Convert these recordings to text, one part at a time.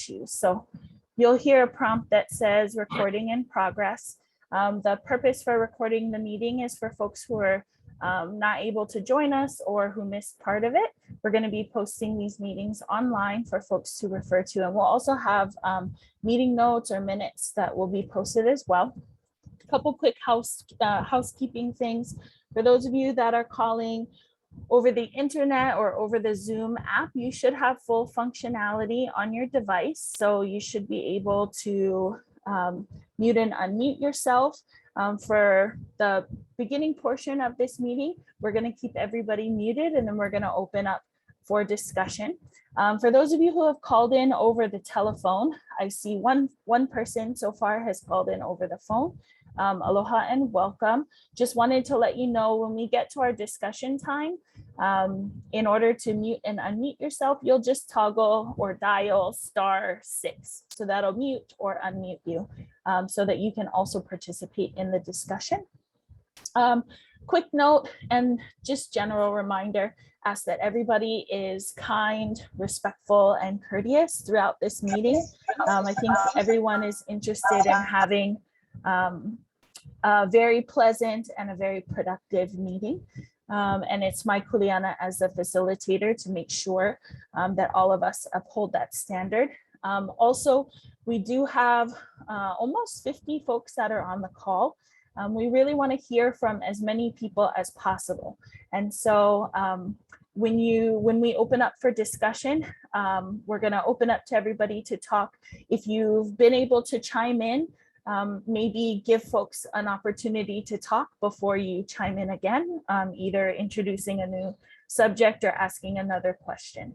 issues. So you'll hear a prompt that says recording in progress. The purpose for recording the meeting is for folks who are not able to join us or who missed part of it. We're going to be posting these meetings online for folks to refer to, and we'll also have meeting notes or minutes that will be posted as well. A couple quick housekeeping things. For those of you that are calling over the internet or over the Zoom app, you should have full functionality on your device. So you should be able to mute and unmute yourself. For the beginning portion of this meeting, we're going to keep everybody muted, and then we're going to open up for discussion. For those of you who have called in over the telephone, I see one person so far has called in over the phone. Aloha and welcome. Just wanted to let you know when we get to our discussion time, in order to mute and unmute yourself, you'll just toggle or dial *6. So that'll mute or unmute you so that you can also participate in the discussion. Quick note and just general reminder, ask that everybody is kind, respectful, and courteous throughout this meeting. I think everyone is interested in having a very pleasant and a very productive meeting. And it's my kuleana as the facilitator to make sure that all of us uphold that standard. Also, we do have almost 50 folks that are on the call. We really want to hear from as many people as possible. And so when we open up for discussion, we're going to open up to everybody to talk. If you've been able to chime in, maybe give folks an opportunity to talk before you chime in again, either introducing a new subject or asking another question.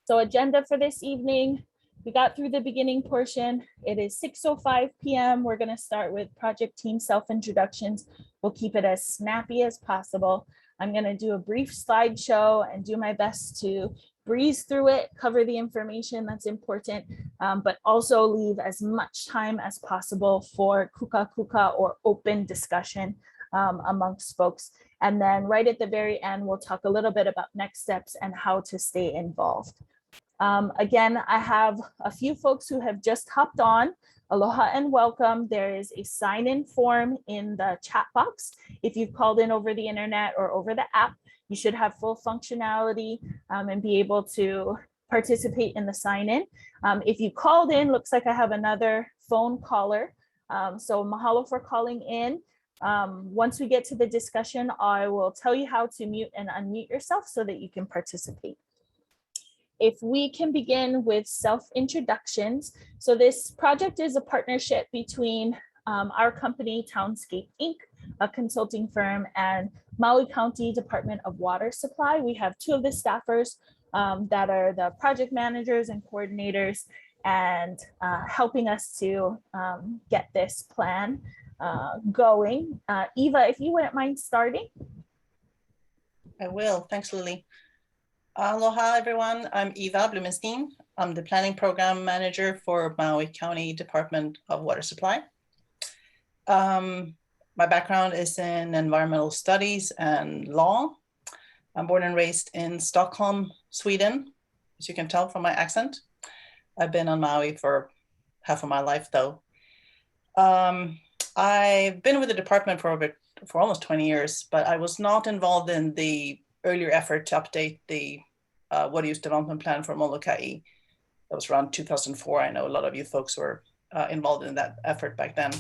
So agenda for this evening, we got through the beginning portion. It is 6:05 p.m. We're going to start with project team self-introductions. We'll keep it as snappy as possible. I'm going to do a brief slideshow and do my best to breeze through it, cover the information that's important, but also leave as much time as possible for kuka or open discussion amongst folks. And then right at the very end, we'll talk a little bit about next steps and how to stay involved. Again, I have a few folks who have just hopped on. Aloha and welcome. There is a sign-in form in the chat box. If you've called in over the internet or over the app, you should have full functionality and be able to participate in the sign-in. If you called in, looks like I have another phone caller. So mahalo for calling in. Once we get to the discussion, I will tell you how to mute and unmute yourself so that you can participate. If we can begin with self-introductions. So this project is a partnership between our company, Townscape Inc., a consulting firm, and Maui County Department of Water Supply. We have two of the staffers that are the project managers and coordinators and helping us to get this plan going. Eva, if you wouldn't mind starting. I will. Thanks, Lily. Aloha, everyone. I'm Eva Blumenstein. I'm the planning program manager for Maui County Department of Water Supply. My background is in environmental studies and law. I'm born and raised in Stockholm, Sweden, as you can tell from my accent. I've been on Maui for half of my life, though. I've been with the department for almost 20 years, but I was not involved in the earlier effort to update the water use development plan for Moloka'I. That was around 2004. I know a lot of you folks were involved in that effort back then.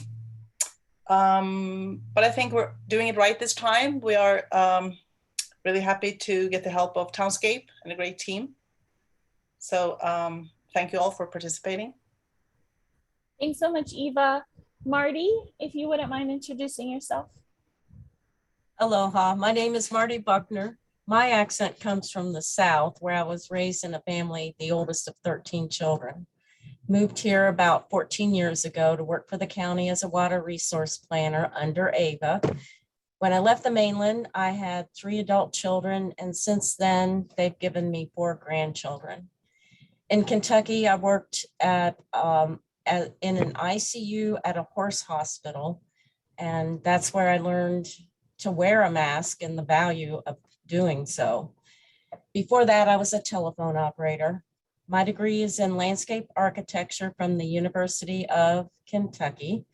But I think we're doing it right this time. We are really happy to get the help of Townscape and a great team. So thank you all for participating. Thanks so much, Eva. Marty, if you wouldn't mind introducing yourself. Aloha, my name is Marty Buckner. My accent comes from the South, where I was raised in a family, the oldest of 13 children. Moved here about 14 years ago to work for the county as a water resource planner under AVA. When I left the mainland, I had 3 adult children, and since then, they've given me 4 grandchildren. In Kentucky, I worked in an ICU at a horse hospital, and that's where I learned to wear a mask and the value of doing so. Before that, I was a telephone operator. My degree is in landscape architecture from the University of Kentucky.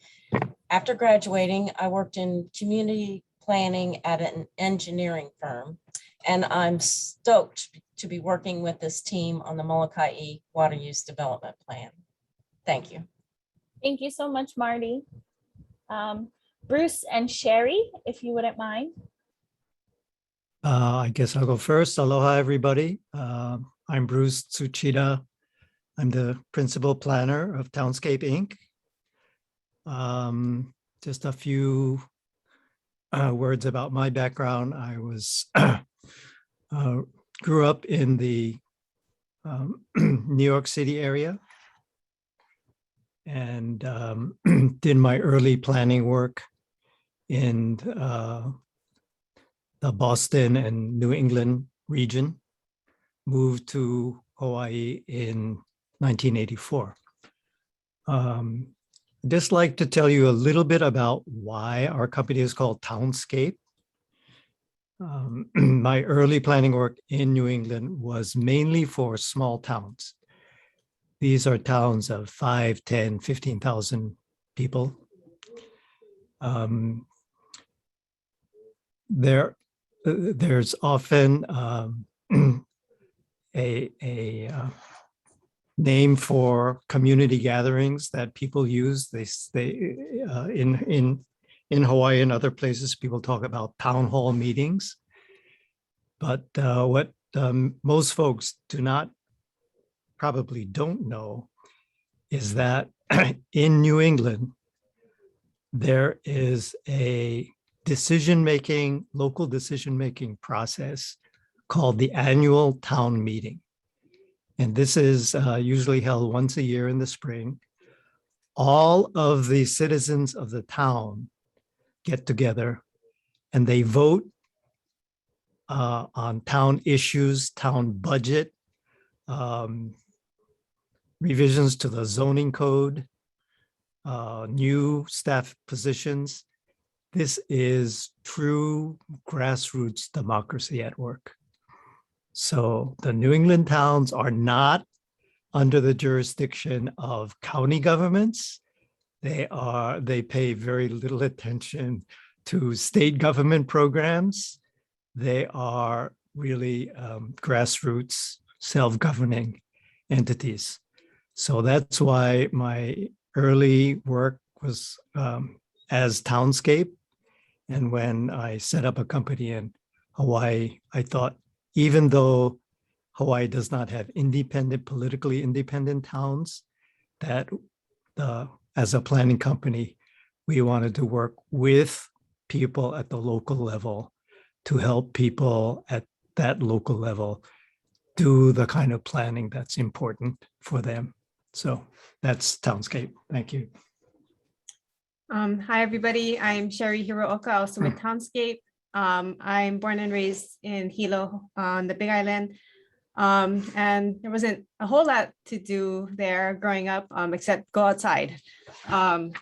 After graduating, I worked in community planning at an engineering firm, and I'm stoked to be working with this team on the Moloka'I Water Use Development Plan. Thank you. Thank you so much, Marty. Bruce and Sherry, if you wouldn't mind. I guess I'll go first. Aloha, everybody. I'm Bruce Tsuchida. I'm the principal planner of Townscape, Inc. Just a few words about my background. I was grew up in the New York City area and did my early planning work in the Boston and New England region, moved to Hawaii in 1984. I'd just like to tell you a little bit about why our company is called Townscape. My early planning work in New England was mainly for small towns. These are towns of 5, 10, 15,000 people. There's often a name for community gatherings that people use. In Hawaii and other places, people talk about town hall meetings. But what most folks probably don't know is that in New England, there is a local decision-making process called the annual town meeting. And this is usually held once a year in the spring. All of the citizens of the town get together and they vote on town issues, town budget, revisions to the zoning code, new staff positions. This is true grassroots democracy at work. So the New England towns are not under the jurisdiction of county governments. They pay very little attention to state government programs. They are really grassroots, self-governing entities. So that's why my early work was as Townscape. And when I set up a company in Hawaii, I thought, even though Hawaii does not have politically independent towns, that as a planning company, we wanted to work with people at the local level to help people at that local level do the kind of planning that's important for them. So that's Townscape. Thank you. Hi, everybody. I'm Sherry Hirooka, also with Townscape. I'm born and raised in Hilo on the Big Island. And there wasn't a whole lot to do there growing up, except go outside.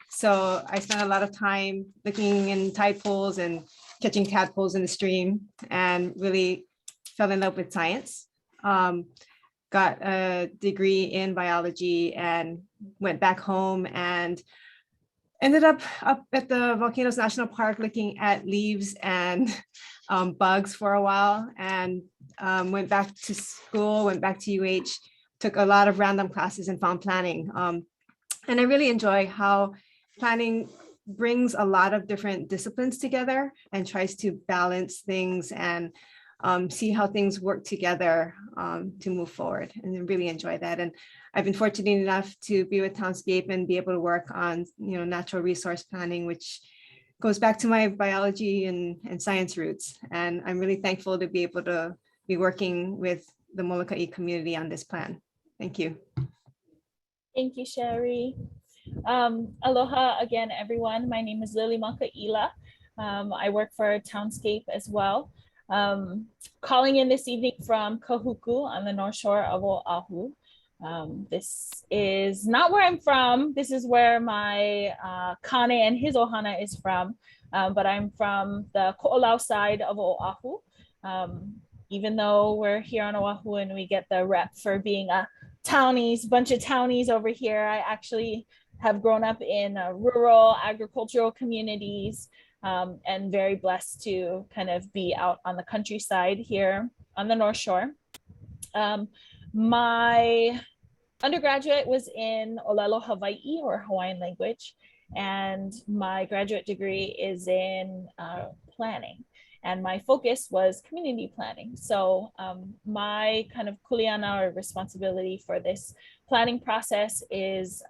So I spent a lot of time looking in tide pools and catching tadpoles in the stream and really fell in love with science. Got a degree in biology and went back home and ended up at the Volcanoes National Park looking at leaves and bugs for a while, and went back to school, went back to UH, took a lot of random classes in farm planning. And I really enjoy how planning brings a lot of different disciplines together and tries to balance things and see how things work together to move forward, and I really enjoy that. And I've been fortunate enough to be with Townscape and be able to work on natural resource planning, which goes back to my biology and science roots. And I'm really thankful to be able to be working with the Moloka'I community on this plan. Thank you. Thank you, Sherry. Aloha again, everyone. My name is Lily Maka'ila. I work for Townscape as well. Calling in this evening from Kahuku on the North Shore of Oahu. This is not where I'm from. This is where my Kane and his ohana is from, but I'm from the Ko'olau side of Oahu. Even though we're here on Oahu and we get the rep for being a bunch of townies over here, I actually have grown up in rural agricultural communities, and very blessed to kind of be out on the countryside here on the North Shore. My undergraduate was in Olelo, Hawaii, or Hawaiian language, and my graduate degree is in planning. And my focus was community planning. So my kind of kuleana or responsibility for this planning process is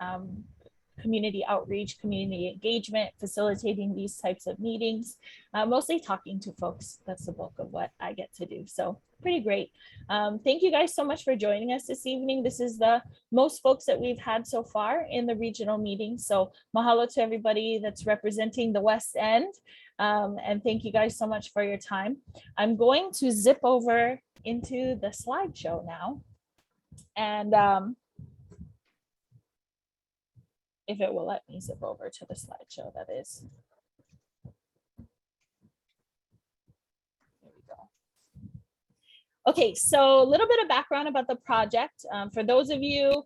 community outreach, community engagement, facilitating these types of meetings, mostly talking to folks. That's the bulk of what I get to do. So pretty great. Thank you guys so much for joining us this evening. This is the most folks that we've had so far in the regional meeting. So mahalo to everybody that's representing the West End. And thank you guys so much for your time. I'm going to zip over into the slideshow now. And if it will let me zip over to the slideshow, that is. There we go. Okay, so a little bit of background about the project. For those of you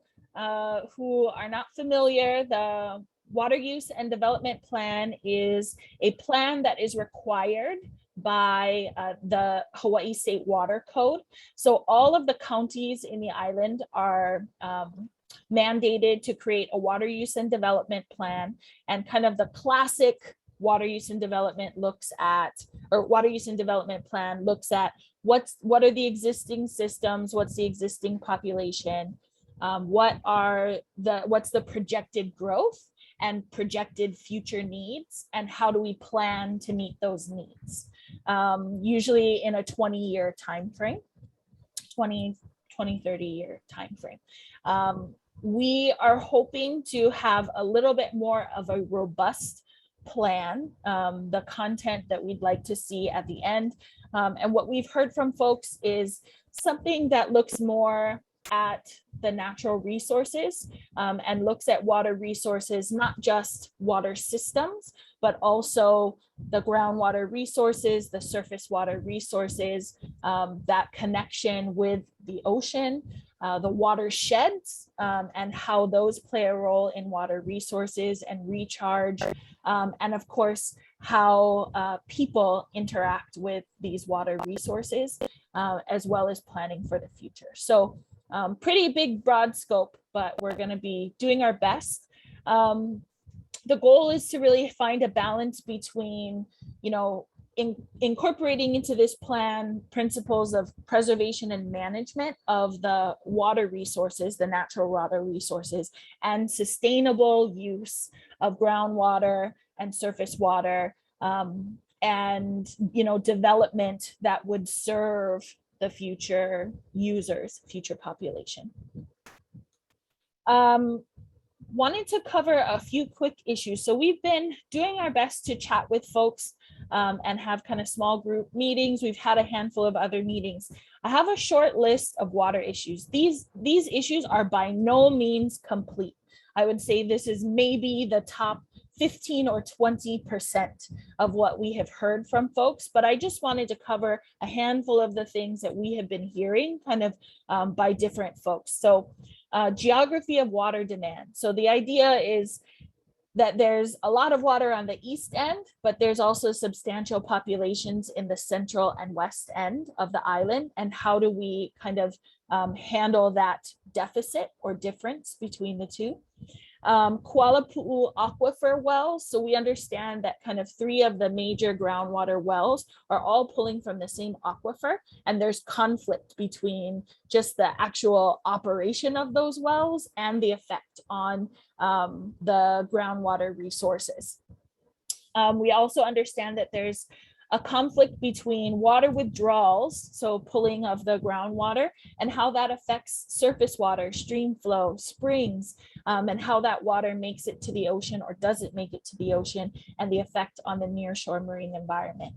who are not familiar, the Water Use and Development Plan is a plan that is required by the Hawaii State Water Code. So all of the counties in the island are mandated to create a water use and development plan, and kind of the classic water use and development looks at, or water use and development plan looks at what are the existing systems, what's the existing population, what's the projected growth and projected future needs, and how do we plan to meet those needs, usually in a 20-year time frame, 30-year time frame. We are hoping to have a little bit more of a robust plan, the content that we'd like to see at the end. And what we've heard from folks is something that looks more at the natural resources, and looks at water resources, not just water systems, but also the groundwater resources, the surface water resources, that connection with the ocean, the watersheds, and how those play a role in water resources and recharge, and of course, how people interact with these water resources, as well as planning for the future. So pretty big, broad scope, but we're going to be doing our best. The goal is to really find a balance between, incorporating into this plan principles of preservation and management of the water resources, the natural water resources, and sustainable use of groundwater and surface water, and development that would serve the future users, future population. Wanted to cover a few quick issues. So we've been doing our best to chat with folks and have kind of small group meetings. We've had a handful of other meetings. I have a short list of water issues. These issues are by no means complete. I would say this is maybe the top 15 or 20% of what we have heard from folks, but I just wanted to cover a handful of the things that we have been hearing kind of by different folks. So geography of water demand. So the idea is that there's a lot of water on the east end, but there's also substantial populations in the central and west end of the island. And how do we kind of handle that deficit or difference between the two? Kuala Pu'u aquifer wells. So we understand that kind of 3 of the major groundwater wells are all pulling from the same aquifer, and there's conflict between just the actual operation of those wells and the effect on the groundwater resources. We also understand that there's a conflict between water withdrawals, so pulling of the groundwater, and how that affects surface water, stream flow, springs, and how that water makes it to the ocean or doesn't make it to the ocean, and the effect on the nearshore marine environment.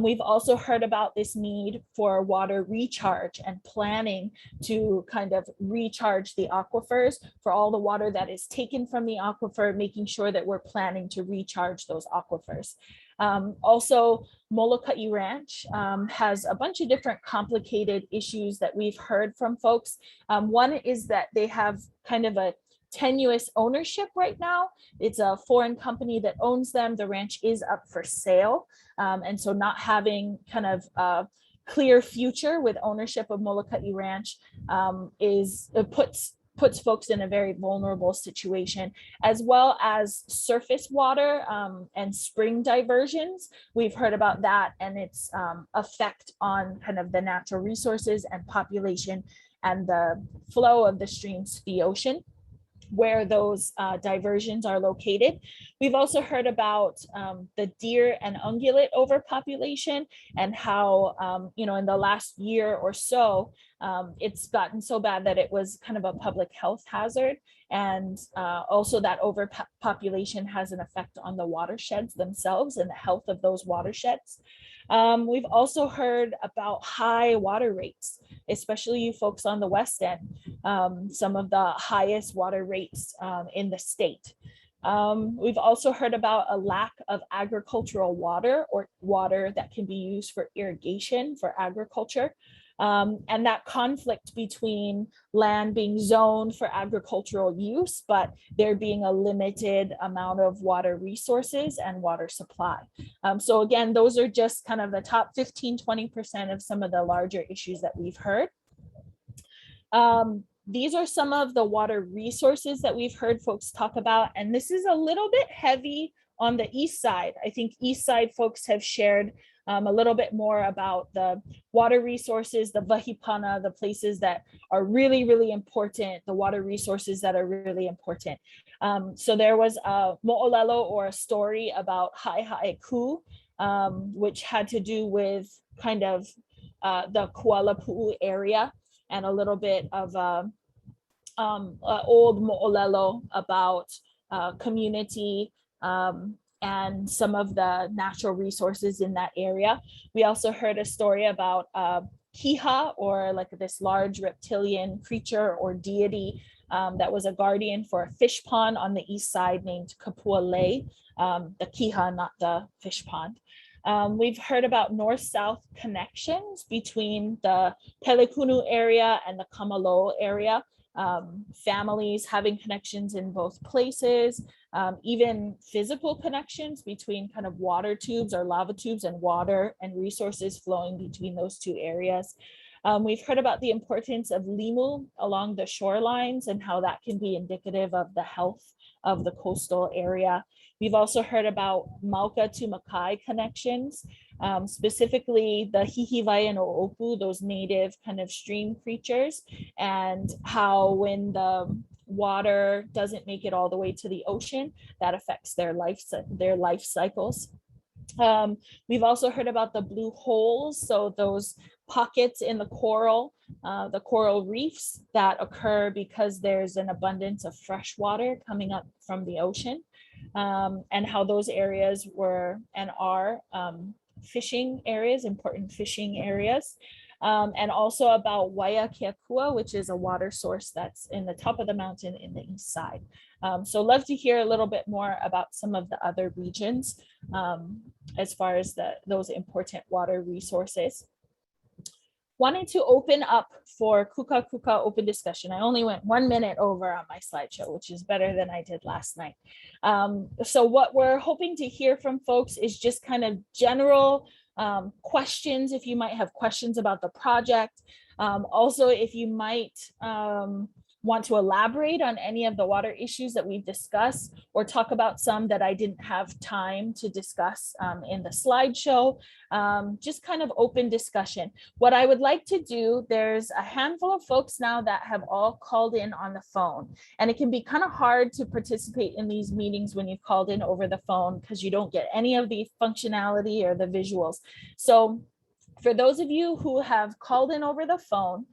We've also heard about this need for water recharge and planning to kind of recharge the aquifers for all the water that is taken from the aquifer, making sure that we're planning to recharge those aquifers. Also, Moloka'I Ranch has a bunch of different complicated issues that we've heard from folks. One is that they have kind of a tenuous ownership right now. It's a foreign company that owns them. The ranch is up for sale. And so not having kind of a clear future with ownership of Moloka'I Ranch puts folks in a very vulnerable situation, as well as surface water and spring diversions. We've heard about that and its effect on kind of the natural resources and population and the flow of the streams to the ocean, where those diversions are located. We've also heard about the deer and ungulate overpopulation and how, in the last year or so, it's gotten so bad that it was kind of a public health hazard. And also that overpopulation has an effect on the watersheds themselves and the health of those watersheds. We've also heard about high water rates, especially you folks on the West End, some of the highest water rates in the state. We've also heard about a lack of agricultural water or water that can be used for irrigation for agriculture. And that conflict between land being zoned for agricultural use, but there being a limited amount of water resources and water supply. So again, those are just kind of the top 15, 20% of some of the larger issues that we've heard. These are some of the water resources that we've heard folks talk about, and this is a little bit heavy on the east side. I think east side folks have shared a little bit more about the water resources, the vahipana, the places that are really, really important, the water resources that are really important. So there was a mo'olelo, or a story about Ha'eku, which had to do with kind of the Kuala Pu'u area, and a little bit of old mo'olelo about community and some of the natural resources in that area. We also heard a story about Kiha, or like this large reptilian creature or deity that was a guardian for a fish pond on the east side named Kapualei, the Kiha, not the fish pond. We've heard about north-south connections between the Pelekunu area and the Kamalo area. Families having connections in both places, even physical connections between kind of water tubes or lava tubes and water and resources flowing between those two areas. We've heard about the importance of limu along the shorelines and how that can be indicative of the health of the coastal area. We've also heard about Mauka to Makai connections, specifically the Hihiwai and Oopu, those native kind of stream creatures, and how when the water doesn't make it all the way to the ocean, that affects their life cycles. We've also heard about the blue holes, so those pockets in the coral reefs that occur because there's an abundance of fresh water coming up from the ocean, and how those areas were and are fishing areas, important fishing areas. And also about Waiakeakua, which is a water source that's in the top of the mountain in the east side. So love to hear a little bit more about some of the other regions as far as those important water resources. Wanted to open up for Kuka Kuka open discussion. I only went 1 minute over on my slideshow, which is better than I did last night. So what we're hoping to hear from folks is just kind of general questions, if you might have questions about the project. Also, if you might want to elaborate on any of the water issues that we've discussed, or talk about some that I didn't have time to discuss in the slideshow, just kind of open discussion. What I would like to do, there's a handful of folks now that have all called in on the phone, and it can be kind of hard to participate in these meetings when you've called in over the phone because you don't get any of the functionality or the visuals. So for those of you who have called in over the phone,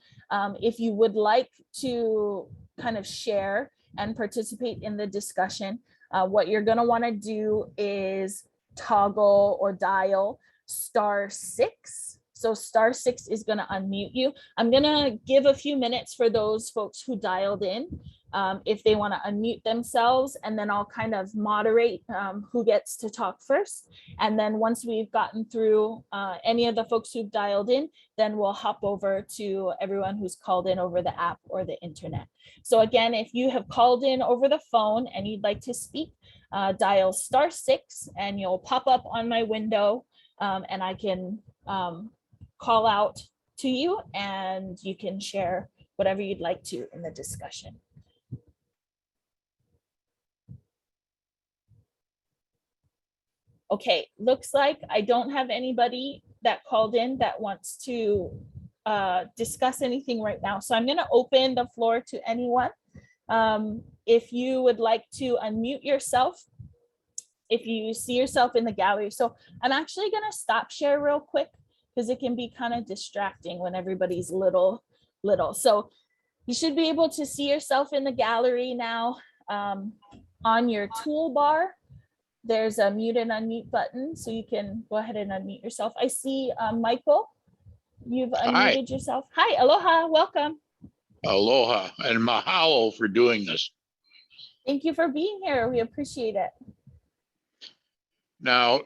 if you would like to kind of share and participate in the discussion, what you're going to want to do is toggle or dial *6. So *6 is going to unmute you. I'm going to give a few minutes for those folks who dialed in, if they want to unmute themselves, and then I'll kind of moderate who gets to talk first. And then once we've gotten through any of the folks who've dialed in, then we'll hop over to everyone who's called in over the app or the internet. So again, if you have called in over the phone and you'd like to speak, dial *6 and you'll pop up on my window, and I can call out to you and you can share whatever you'd like to in the discussion. Okay, looks like I don't have anybody that called in that wants to discuss anything right now. So I'm going to open the floor to anyone. If you would like to unmute yourself, if you see yourself in the gallery. So I'm actually going to stop share real quick because it can be kind of distracting when everybody's little. So you should be able to see yourself in the gallery now. On your toolbar, there's a mute and unmute button, so you can go ahead and unmute yourself. I see Michael, you've unmuted yourself. Hi, aloha, welcome. Aloha and mahalo for doing this. Thank you for being here. We appreciate it. Now,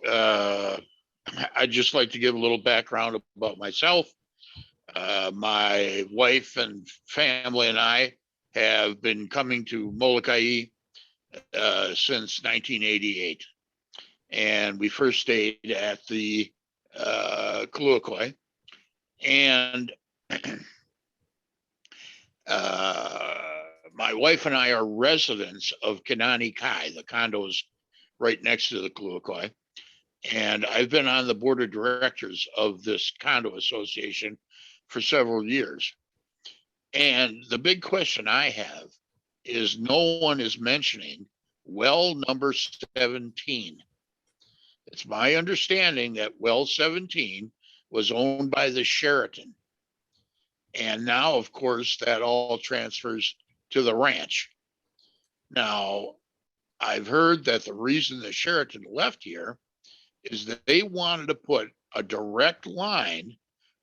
I'd just like to give a little background about myself. My wife and family and I have been coming to Moloka'I since 1988. And we first stayed at the Kaluakoʻi. And my wife and I are residents of Kinani Kai, the condos right next to the Kaluakoʻi. And I've been on the board of directors of this condo association for several years. And the big question I have is no one is mentioning well number 17. It's my understanding that well 17 was owned by the Sheraton. And now, of course, that all transfers to the ranch. Now, I've heard that the reason the Sheraton left here is that they wanted to put a direct line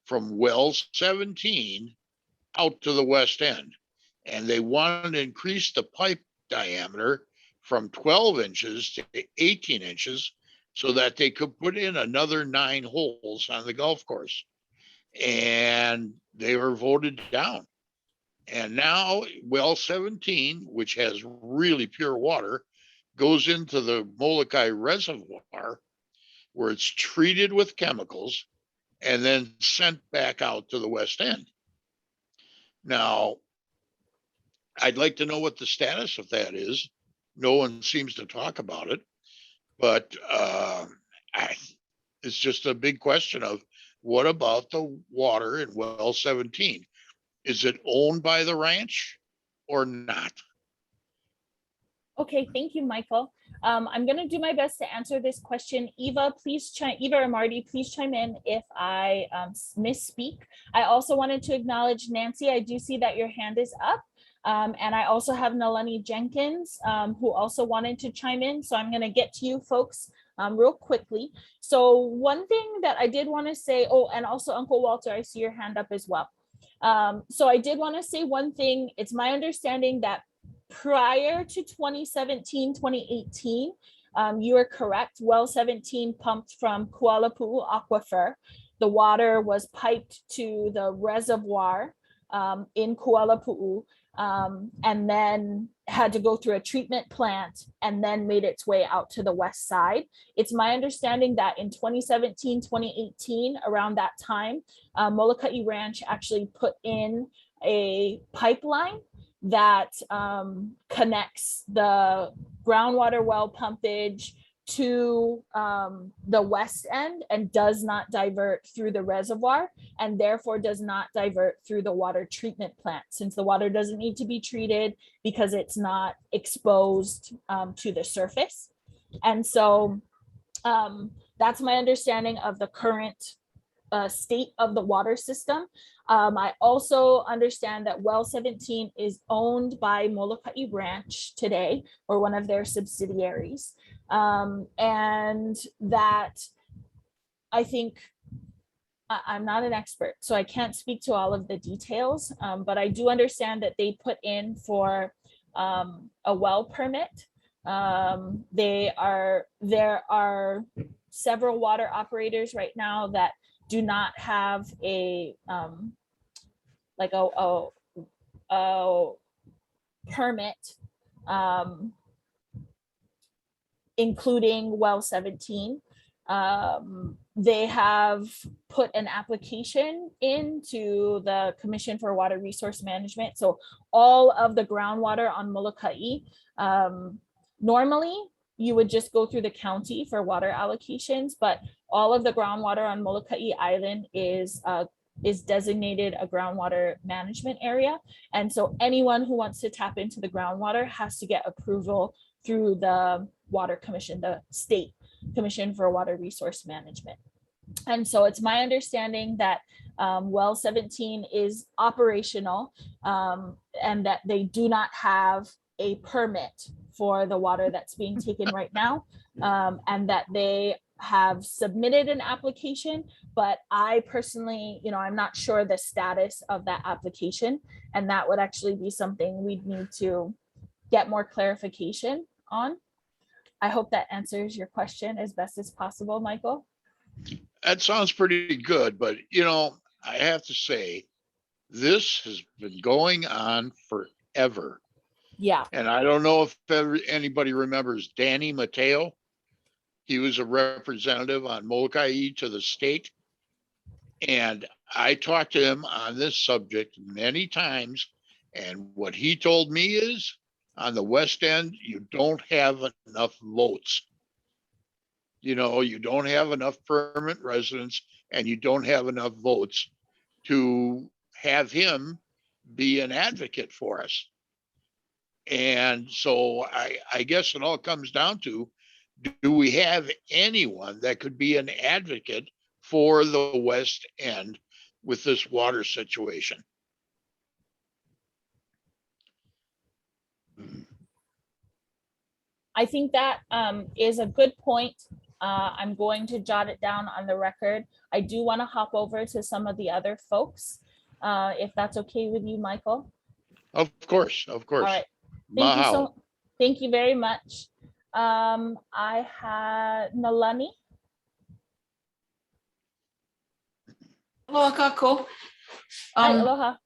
from well 17 out to the west end. And they wanted to increase the pipe diameter from 12 inches to 18 inches so that they could put in another 9 holes on the golf course. And they were voted down. And now well 17, which has really pure water, goes into the Moloka'I reservoir where it's treated with chemicals and then sent back out to the west end. Now, I'd like to know what the status of that is. No one seems to talk about it, but it's just a big question of what about the water in well 17? Is it owned by the ranch or not? Okay, thank you, Michael. I'm going to do my best to answer this question. Eva, Eva or Marty, please chime in if I misspeak. I also wanted to acknowledge Nancy. I do see that your hand is up. And I also have Nalani Jenkins, who also wanted to chime in. So I'm going to get to you folks real quickly. So one thing that I did want to say, oh, and also Uncle Walter, I see your hand up as well. So I did want to say one thing. It's my understanding that prior to 2017, 2018, you are correct. Well 17 pumped from Kualapu'u Aquifer. The water was piped to the reservoir in Kualapu'u. And then had to go through a treatment plant and then made its way out to the west side. It's my understanding that in 2017, 2018, around that time, Moloka'I Ranch actually put in a pipeline that connects the groundwater well pumpage to the west end and does not divert through the reservoir, and therefore does not divert through the water treatment plant, since the water doesn't need to be treated because it's not exposed to the surface. And so that's my understanding of the current state of the water system. I also understand that well 17 is owned by Moloka'I branch today, or one of their subsidiaries. And that I think, I'm not an expert, so I can't speak to all of the details, but I do understand that they put in for a well permit. There are several water operators right now that do not have a like a permit, including well 17. They have put an application into the Commission for Water Resource Management. So all of the groundwater on Moloka'I, normally you would just go through the county for water allocations, but all of the groundwater on Moloka'I Island is designated a groundwater management area. And so anyone who wants to tap into the groundwater has to get approval through the Water Commission, the State Commission for Water Resource Management. And so it's my understanding that well 17 is operational, and that they do not have a permit for the water that's being taken right now, and that they have submitted an application, but I personally, I'm not sure the status of that application, and that would actually be something we'd need to get more clarification on. I hope that answers your question as best as possible, Michael. That sounds pretty good, but I have to say, this has been going on forever. Yeah. And I don't know if anybody remembers Danny Mateo. He was a representative on Moloka'I to the state. And I talked to him on this subject many times. And what he told me is, on the west end, you don't have enough votes. You don't have enough permanent residents, and you don't have enough votes to have him be an advocate for us. And so I guess it all comes down to, do we have anyone that could be an advocate for the West End with this water situation? I think that is a good point. I'm going to jot it down on the record. I do want to hop over to some of the other folks, if that's okay with you, Michael. Of course. All right. Thank you Mahalo. Thank you very much. I had Nalani. Aloha kako. Hi, aloha.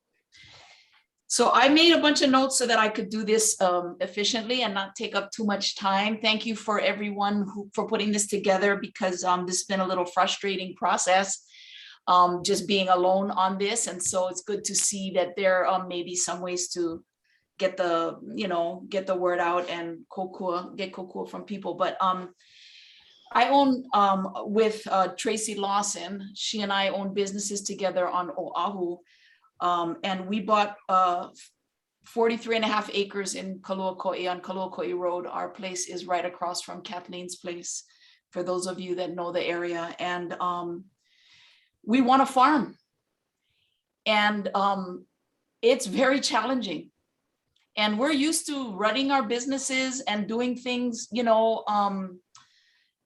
So I made a bunch of notes so that I could do this efficiently and not take up too much time. Thank you for everyone for putting this together, because this has been a little frustrating process, just being alone on this. And so it's good to see that there may be some ways to get the word out and get kokua from people. But I own with Tracy Lawson. She and I own businesses together on Oahu. And we bought 43.5 acres in Kaluakoʻi on Kaluakoʻi Road. Our place is right across from Kathleen's place, for those of you that know the area. And we want to farm. And it's very challenging. And we're used to running our businesses and doing things, the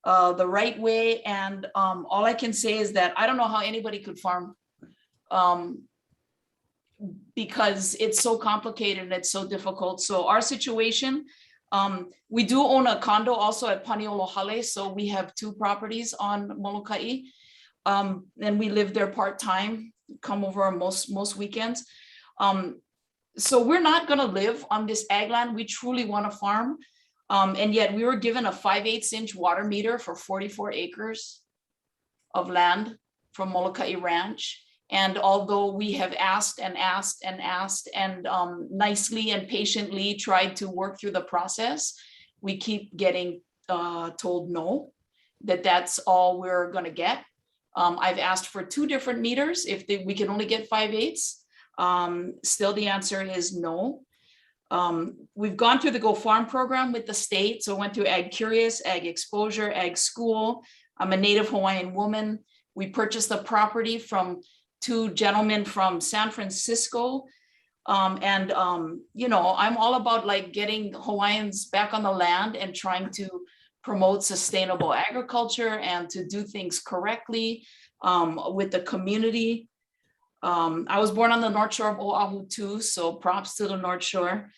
right way. And all I can say is that I don't know how anybody could farm. Because it's so complicated and it's so difficult. So our situation, we do own a condo also at Paneolohale. So we have 2 properties on Moloka'I, and we live there part-time, come over most weekends. So we're not gonna live on this ag land. We truly want to farm. And yet we were given a 5/8 inch water meter for 44 acres of land from Moloka'I Ranch. And although we have asked and asked and asked and nicely and patiently tried to work through the process, we keep getting told no, that's all we're gonna get. I've asked for 2 different meters. If we can only get 5/8, still the answer is no. We've gone through the Go Farm program with the state. So went through Ag Curious, Ag Exposure, Ag School. I'm a Native Hawaiian woman. We purchased the property from 2 gentlemen from San Francisco. You know, I'm all about like getting Hawaiians back on the land and trying to promote sustainable agriculture and to do things correctly with the community. I was born on the North Shore of Oahu too, so props to the North Shore.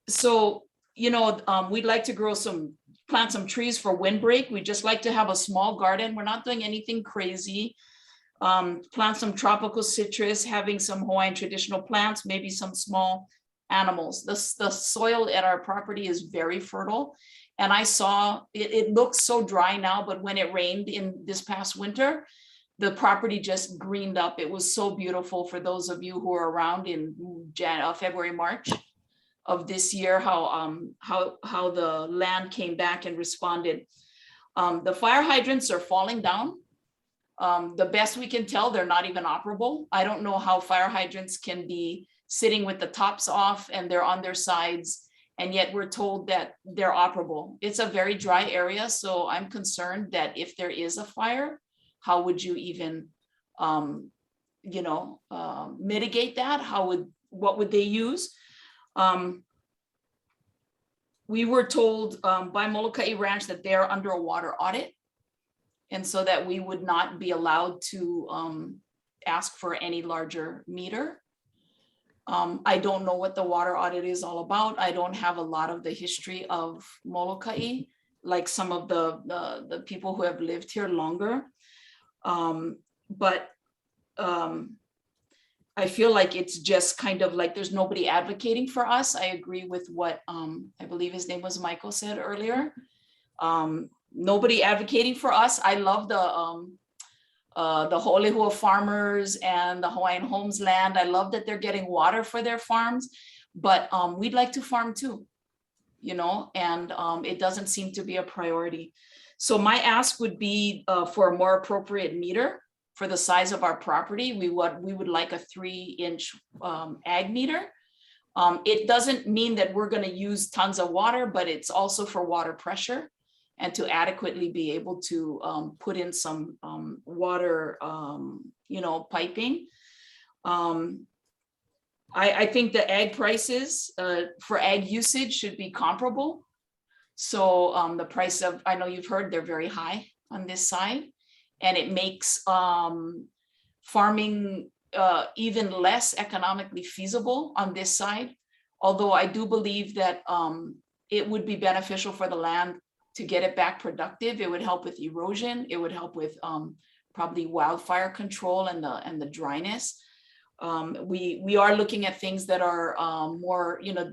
So, you know, we'd like to plant some trees for windbreak. We just like to have a small garden. We're not doing anything crazy. Plant some tropical citrus, having some Hawaiian traditional plants, maybe some small animals. The soil at our property is very fertile. And I saw, it looks so dry now, but when it rained in this past winter, the property just greened up. It was so beautiful. For those of you who are around in February, March of this year, how the land came back and responded. The fire hydrants are falling down. The best we can tell, they're not even operable. I don't know how fire hydrants can be sitting with the tops off and they're on their sides, and yet we're told that they're operable. It's a very dry area, so I'm concerned that if there is a fire, how would you even, you know, mitigate that? What would they use? We were told by Moloka'I Ranch that they're under a water audit, and so that we would not be allowed to ask for any larger meter. I don't know what the water audit is all about. I don't have a lot of the history of Moloka'I, like some of the people who have lived here longer. I feel like it's just kind of like there's nobody advocating for us. I agree with what I believe his name was Michael said earlier. Nobody advocating for us. I love the Ho'olehua farmers and the Hawaiian Homes land. I love that they're getting water for their farms, but we'd like to farm too, you know, and it doesn't seem to be a priority. So my ask would be for a more appropriate meter for the size of our property. We would like a 3-inch ag meter. It doesn't mean that we're going to use tons of water, but it's also for water pressure and to adequately be able to put in some water, you know, piping. I think the ag prices for ag usage should be comparable. So the price of, I know you've heard they're very high on this side, and it makes farming even less economically feasible on this side. Although I do believe that it would be beneficial for the land to get it back productive. It would help with erosion. It would help with probably wildfire control and the dryness. We are looking at things that are more, you know,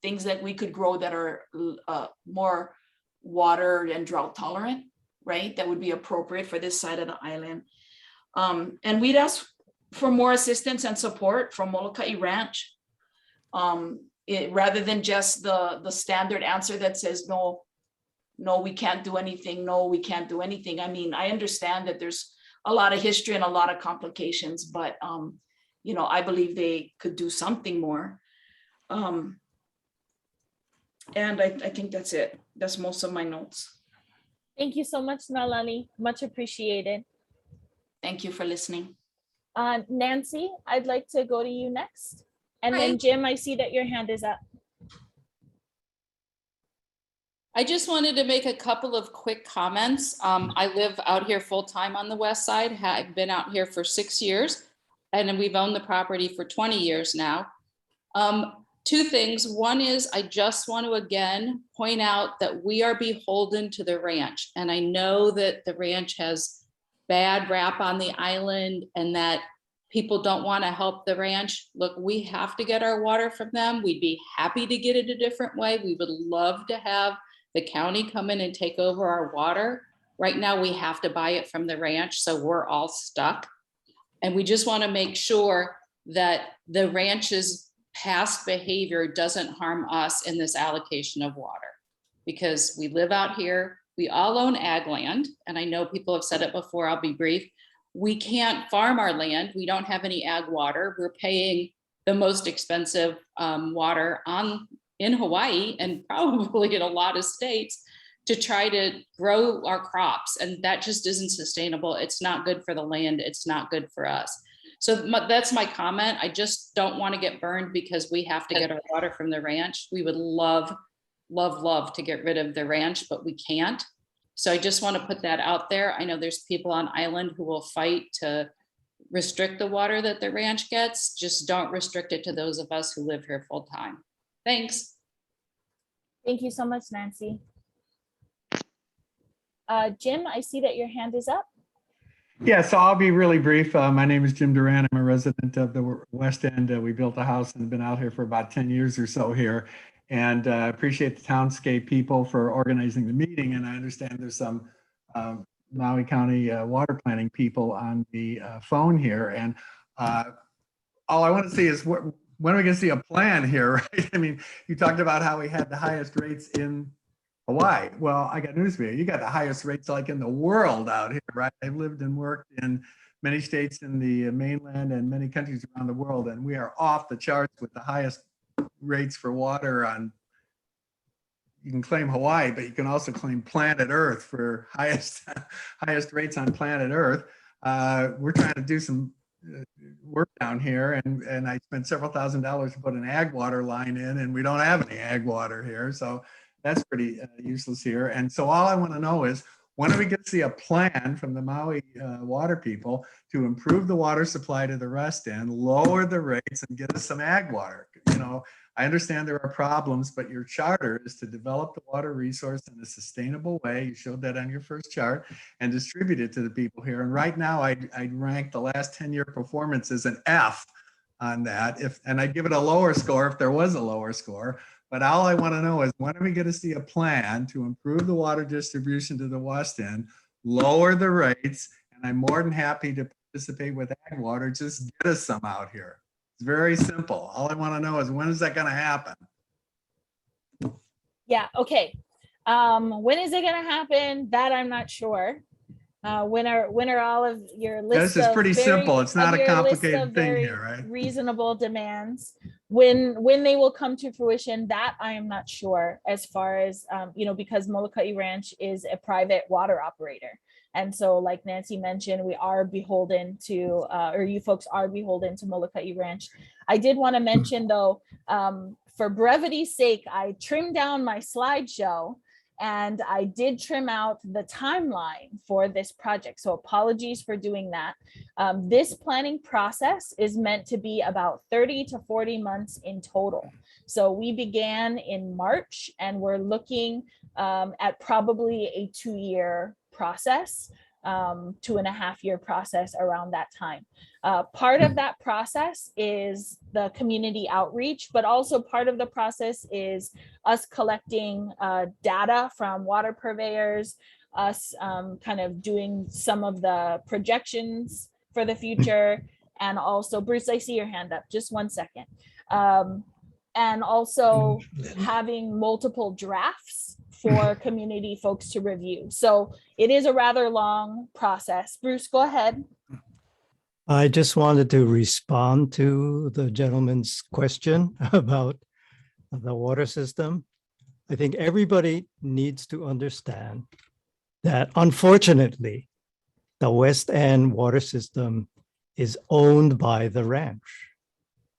things that we could grow that are more water and drought tolerant, right? That would be appropriate for this side of the island. And we'd ask for more assistance and support from Moloka'I Ranch. Rather than just the standard answer that says, no, we can't do anything. No, we can't do anything. I mean, I understand that there's a lot of history and a lot of complications, but, you know, I believe they could do something more. And I think that's it. That's most of my notes. Thank you so much, Nalani. Much appreciated. Thank you for listening. Nancy, I'd like to go to you next. And Hi. then Jim, I see that your hand is up. I just wanted to make a couple of quick comments. I live out here full time on the west side. I've been out here for 6 years, and we've owned the property for 20 years now. 2 things. One is I just want to again point out that we are beholden to the ranch. And I know that the ranch has bad rap on the island and that people don't want to help the ranch. Look, we have to get our water from them. We'd be happy to get it a different way. We would love to have the county come in and take over our water. Right now, we have to buy it from the ranch, so we're all stuck. And we just want to make sure that the ranch's past behavior doesn't harm us in this allocation of water. Because we live out here, we all own ag land, and I know people have said it before, I'll be brief. We can't farm our land, we don't have any ag water. We're paying the most expensive water in Hawaii and probably in a lot of states to try to grow our crops. And that just isn't sustainable. It's not good for the land. It's not good for us. So that's my comment. I just don't want to get burned because we have to get our water from the ranch. We would love, love, love to get rid of the ranch, but we can't. So I just want to put that out there. I know there's people on island who will fight to restrict the water that the ranch gets. Just don't restrict it to those of us who live here full time. Thanks. Thank you so much, Nancy. Jim, I see that your hand is up. Yeah, so I'll be really brief. My name is Jim Duran. I'm a resident of the West End. We built a house and been out here for about 10 years or so here. And appreciate the Townscape people for organizing the meeting. And I understand there's some Maui County water planning people on the phone here. And all I want to see is when are we going to see a plan here, right? I mean, you talked about how we had the highest rates in Hawaii. Well, I got news for you. You got the highest rates like in the world out here, right? I've lived and worked in many states in the mainland and many countries around the world, and we are off the charts with the highest rates for water on, you can claim Hawaii, but you can also claim planet Earth for highest rates on planet Earth. We're trying to do some work down here, and I spent several $1,000s to put an ag water line in, and we don't have any ag water here. So that's pretty useless here. And so all I want to know is, when are we going to see a plan from the Maui water people to improve the water supply to the West End, lower the rates, and get us some ag water? You know, I understand there are problems, but your charter is to develop the water resource in a sustainable way. You showed that on your first chart, and distribute it to the people here. And right now, I'd rank the last 10-year performance as an F on that. And I'd give it a lower score if there was a lower score. But all I want to know is, when are we going to see a plan to improve the water distribution to the West End, lower the rates? And I'm more than happy to participate with ag water. Just get us some out here. It's very simple. All I want to know is, when is that going to happen? Yeah, okay. When is it going to happen? That I'm not sure. When are all of your lists? This is pretty simple. It's not a complicated thing here, right? Reasonable demands. When they will come to fruition, that I am not sure, as far as because Moloka'I Ranch is a private water operator. And so, like Nancy mentioned, we are beholden to, or you folks are beholden to Moloka'I Ranch. I did want to mention, though, for brevity's sake, I trimmed down my slideshow, and I did trim out the timeline for this project. So apologies for doing that. This planning process is meant to be about 30 to 40 months in total. So we began in March, and we're looking at probably a 2-year process, 2.5-year process around that time. Part of that process is the community outreach, but also part of the process is us collecting data from water purveyors, us kind of doing some of the projections for the future. And also, Bruce, I see your hand up, just one second. And also having multiple drafts for community folks to review. So it is a rather long process. Bruce, go ahead. I just wanted to respond to the gentleman's question about the water system. I think everybody needs to understand that, unfortunately, the West End water system is owned by the ranch.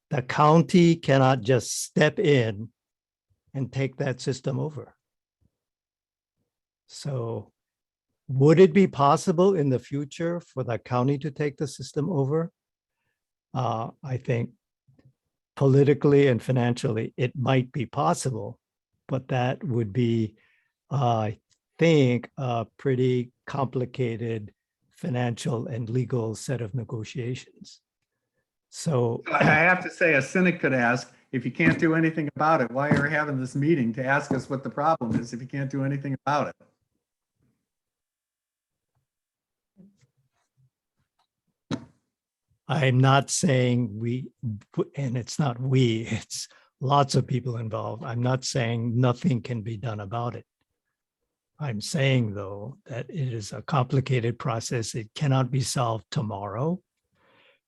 The county cannot just step in and take that system over. So would it be possible in the future for the county to take the system over? I think politically and financially, it might be possible, but that would be, I think, a pretty complicated financial and legal set of negotiations. So I have to say, a cynic could ask, if you can't do anything about it, why are we having this meeting to ask us what the problem is if you can't do anything about it? I'm not saying we, and it's not we, it's lots of people involved. I'm not saying nothing can be done about it. I'm saying, though, that it is a complicated process. It cannot be solved tomorrow.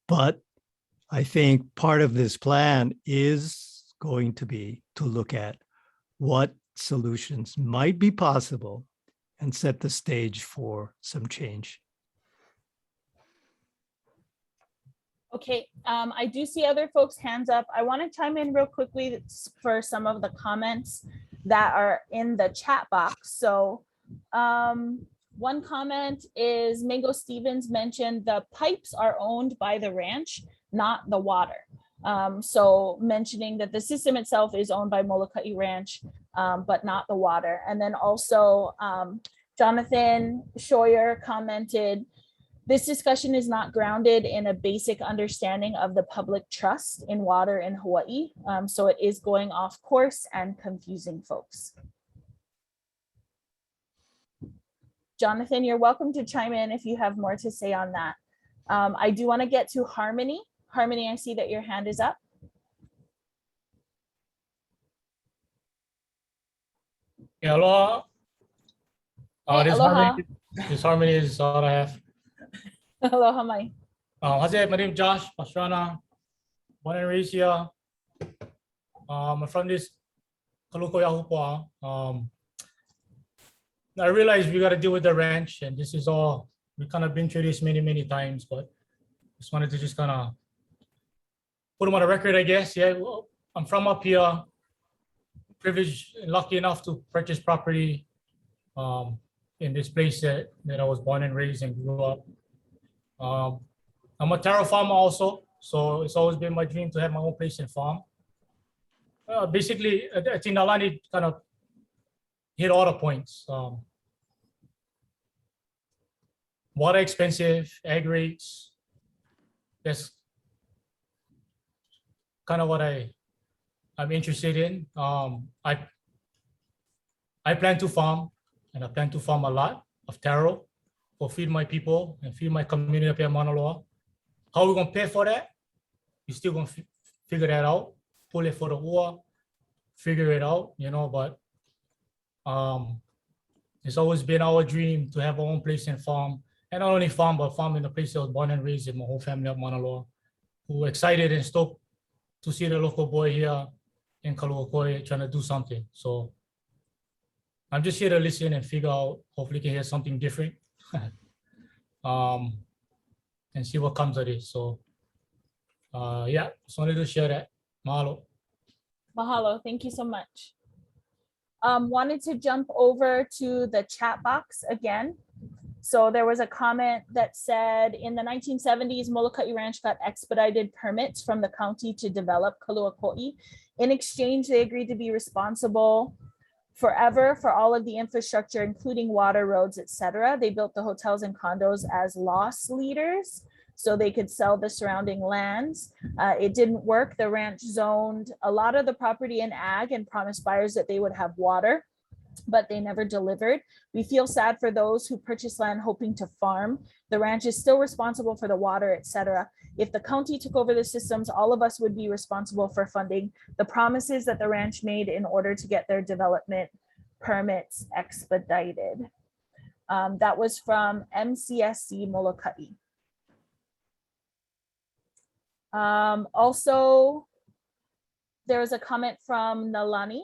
But I think part of this plan is going to be to look at what solutions might be possible and set the stage for some change. Okay, I do see other folks' hands up. I want to chime in real quickly for some of the comments that are in the chat box. So one comment is Mango Stevens mentioned the pipes are owned by the ranch, not the water. So mentioning that the system itself is owned by Moloka'I Ranch, but not the water. And then also Jonathan Scheuer commented, this discussion is not grounded in a basic understanding of the public trust in water in Hawaii. So it is going off course and confusing folks. Jonathan, you're welcome to chime in if you have more to say on that. I do want to get to Harmony. Harmony, I see that your hand is up. Yeah, aloha. Hey, aloha. This Harmony is all I have. Aloha mai. My name is Josh Pastrana, born and raised here. I'm from this Kaluakoʻi. I realize we got to deal with the ranch, and this is all, we kind of been through this many times, but just wanted to just kind of put them on the record, I guess. Yeah, well, I'm from up here, privileged and lucky enough to purchase property in this place that I was born and raised and grew up. I'm a taro farmer also, so it's always been my dream to have my own place and farm. Basically, I think Nalani kind of hit all the points. Water expensive, ag rates. That's kind of what I'm interested in. I plan to farm, and I plan to farm a lot of taro for feed my people and feed my community up here in Maunaloa. How are we gonna pay for that? We still gonna figure that out. Pull it for the ua, figure it out, you know, but it's always been our dream to have our own place and farm. And not only farm, but farm in the place I was born and raised in, my whole family up Maunaloa, who are excited and stoked to see the local boy here in Kaluakoʻi trying to do something. So I'm just here to listen and figure out, hopefully can hear something different. And see what comes of it. So yeah, just wanted to share that. Mahalo. Mahalo, thank you so much. Wanted to jump over to the chat box again. So there was a comment that said in the 1970s, Moloka'I Ranch got expedited permits from the county to develop Kaluakoʻi. In exchange, they agreed to be responsible forever for all of the infrastructure, including water, roads, etc. They built the hotels and condos as loss leaders so they could sell the surrounding lands. It didn't work. The ranch zoned a lot of the property in ag and promised buyers that they would have water, but they never delivered. We feel sad for those who purchased land hoping to farm. The ranch is still responsible for the water, etc. If the county took over the systems, all of us would be responsible for funding the promises that the ranch made in order to get their development permits expedited. That was from MCSC Moloka'I. Also, there was a comment from Nalani.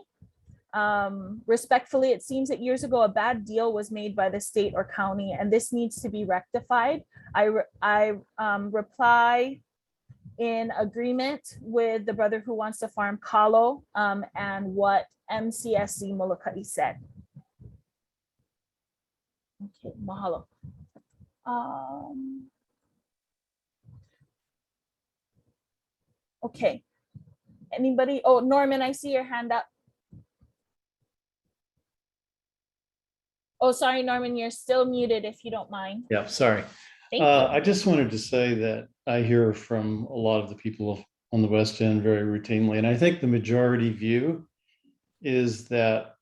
Respectfully, it seems that years ago a bad deal was made by the state or county, and this needs to be rectified. I reply in agreement with the brother who wants to farm Kalo and what MCSC Moloka'I said. Okay, mahalo. Okay, anybody? Oh, Norman, I see your hand up. Oh, sorry, Norman, you're still muted if you don't mind. Yeah, sorry. Thank you. I just wanted to say that I hear from a lot of the people on the West End very routinely, and I think the majority view is that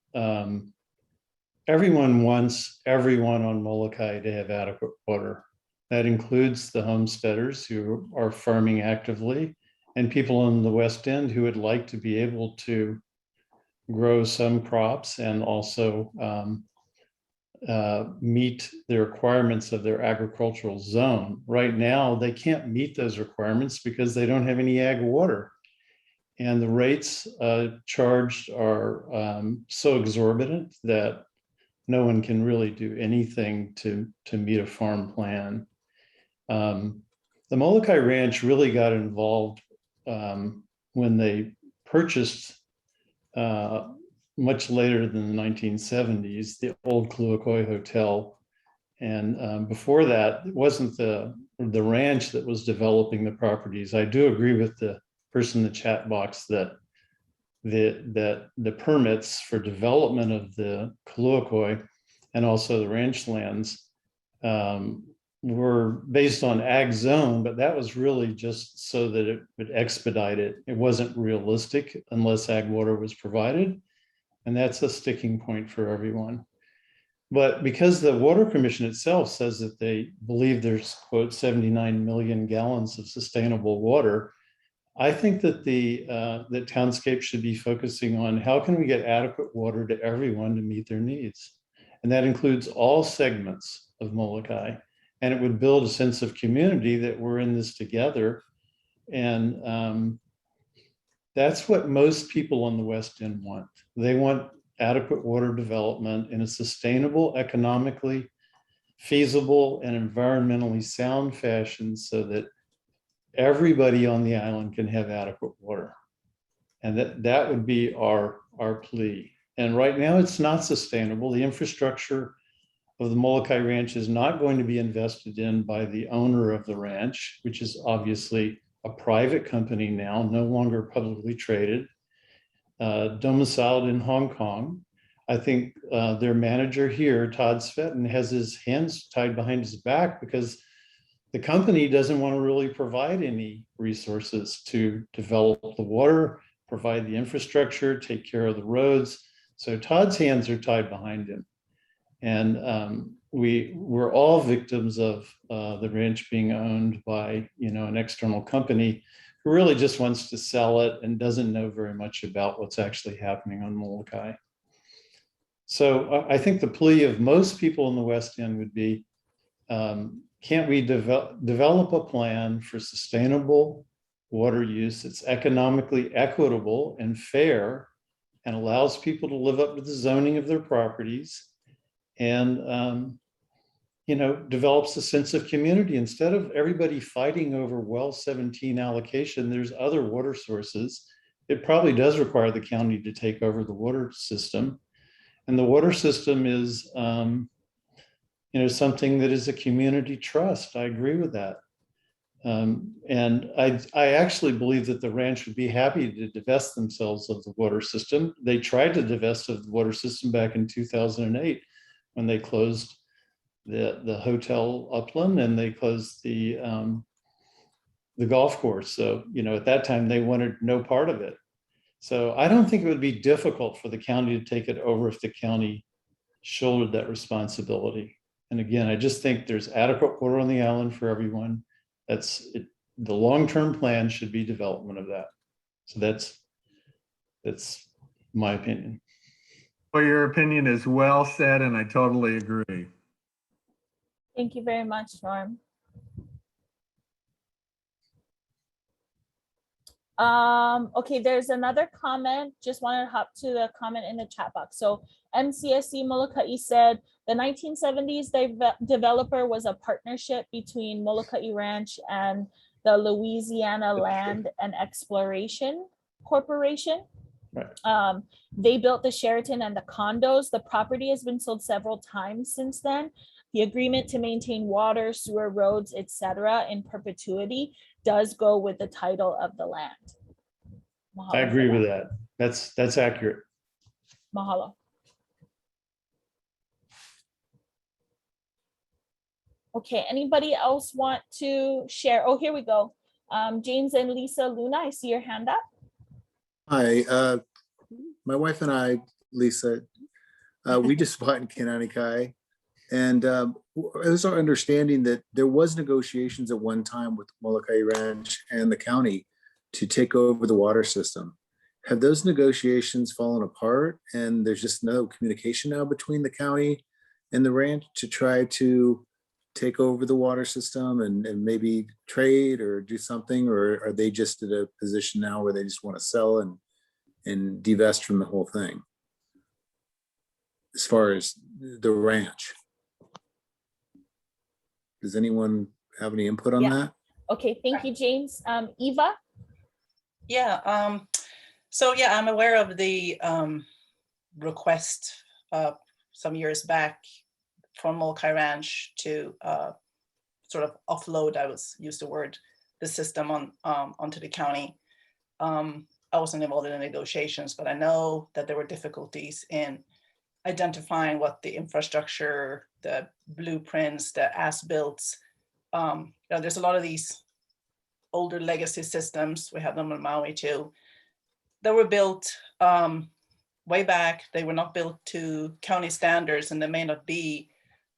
everyone wants everyone on Molokai to have adequate water. That includes the homesteaders who are farming actively and people on the West End who would like to be able to grow some crops and also meet the requirements of their agricultural zone. Right now, they can't meet those requirements because they don't have any ag water. And the rates charged are so exorbitant that no one can really do anything to meet a farm plan. The Molokai Ranch really got involved when they purchased much later than the 1970s, the old Kaluakoʻi Hotel. And before that, it wasn't the ranch that was developing the properties. I do agree with the person in the chat box that the permits for development of the Kaluakoʻi and also the ranch lands were based on ag zone, but that was really just so that it would expedite it. It wasn't realistic unless ag water was provided. And that's a sticking point for everyone. But because the Water Commission itself says that they believe there's, quote, 79 million gallons of sustainable water, I think that that townscape should be focusing on how can we get adequate water to everyone to meet their needs. And that includes all segments of Molokai. And it would build a sense of community that we're in this together. And that's what most people on the West End want. They want adequate water development in a sustainable, economically feasible, and environmentally sound fashion so that everybody on the island can have adequate water. And that would be our plea. And right now it's not sustainable. The infrastructure of the Molokai Ranch is not going to be invested in by the owner of the ranch, which is obviously a private company now, no longer publicly traded, domiciled in Hong Kong. I think their manager here, Todd Svetten, has his hands tied behind his back because the company doesn't want to really provide any resources to develop the water, provide the infrastructure, take care of the roads. So Todd's hands are tied behind him. And we're all victims of the ranch being owned by, an external company who really just wants to sell it and doesn't know very much about what's actually happening on Molokai. So I think the plea of most people in the West End would be, can't we develop a plan for sustainable water use that's economically equitable and fair and allows people to live up to the zoning of their properties and develops a sense of community instead of everybody fighting over well 17 allocation. There's other water sources. It probably does require the county to take over the water system, and the water system is something that is a community trust. I agree with that. And I actually believe that the ranch would be happy to divest themselves of the water system. They tried to divest of the water system back in 2008 when they closed the hotel Upland and they closed the golf course. So, at that time they wanted no part of it. So I don't think it would be difficult for the county to take it over if the county shouldered that responsibility. And again, I just think there's adequate water on the island for everyone. That's it. The long-term plan should be development of that. So that's my opinion. Well, your opinion is well said, and I totally agree. Thank you very much, Norm. Okay, there's another comment. Just want to hop to the comment in the chat box. So MCSC Moloka'I said the 1970s developer was a partnership between Moloka'I Ranch and the Louisiana Land and Exploration Corporation. Right. They built the Sheraton and the condos. The property has been sold several times since then. The agreement to maintain water, sewer, roads, etc. in perpetuity does go with the title of the land. Mahalo. I agree with that. That's accurate. Mahalo. Okay, anybody else want to share? Oh, here we go. James and Lisa Luna, I see your hand up. Hi, my wife and I, Lisa, we just bought in Kanani Kai, and it was our understanding that there was negotiations at one time with Moloka'I Ranch and the county to take over the water system. Have those negotiations fallen apart and there's just no communication now between the county and the ranch to try to take over the water system and maybe trade or do something? Or are they just at a position now where they just want to sell and divest from the whole thing as far as the ranch? Does anyone have any input on that? Okay, thank you, James. Eva? Yeah, so yeah, I'm aware of the request some years back from Moloka'I Ranch to sort of offload, used the word, the system onto the county. I wasn't involved in the negotiations, but I know that there were difficulties in identifying what the infrastructure, the blueprints, the as-builts. There's a lot of these older legacy systems. We have them in Maui too. That were built way back. They were not built to county standards, and there may not be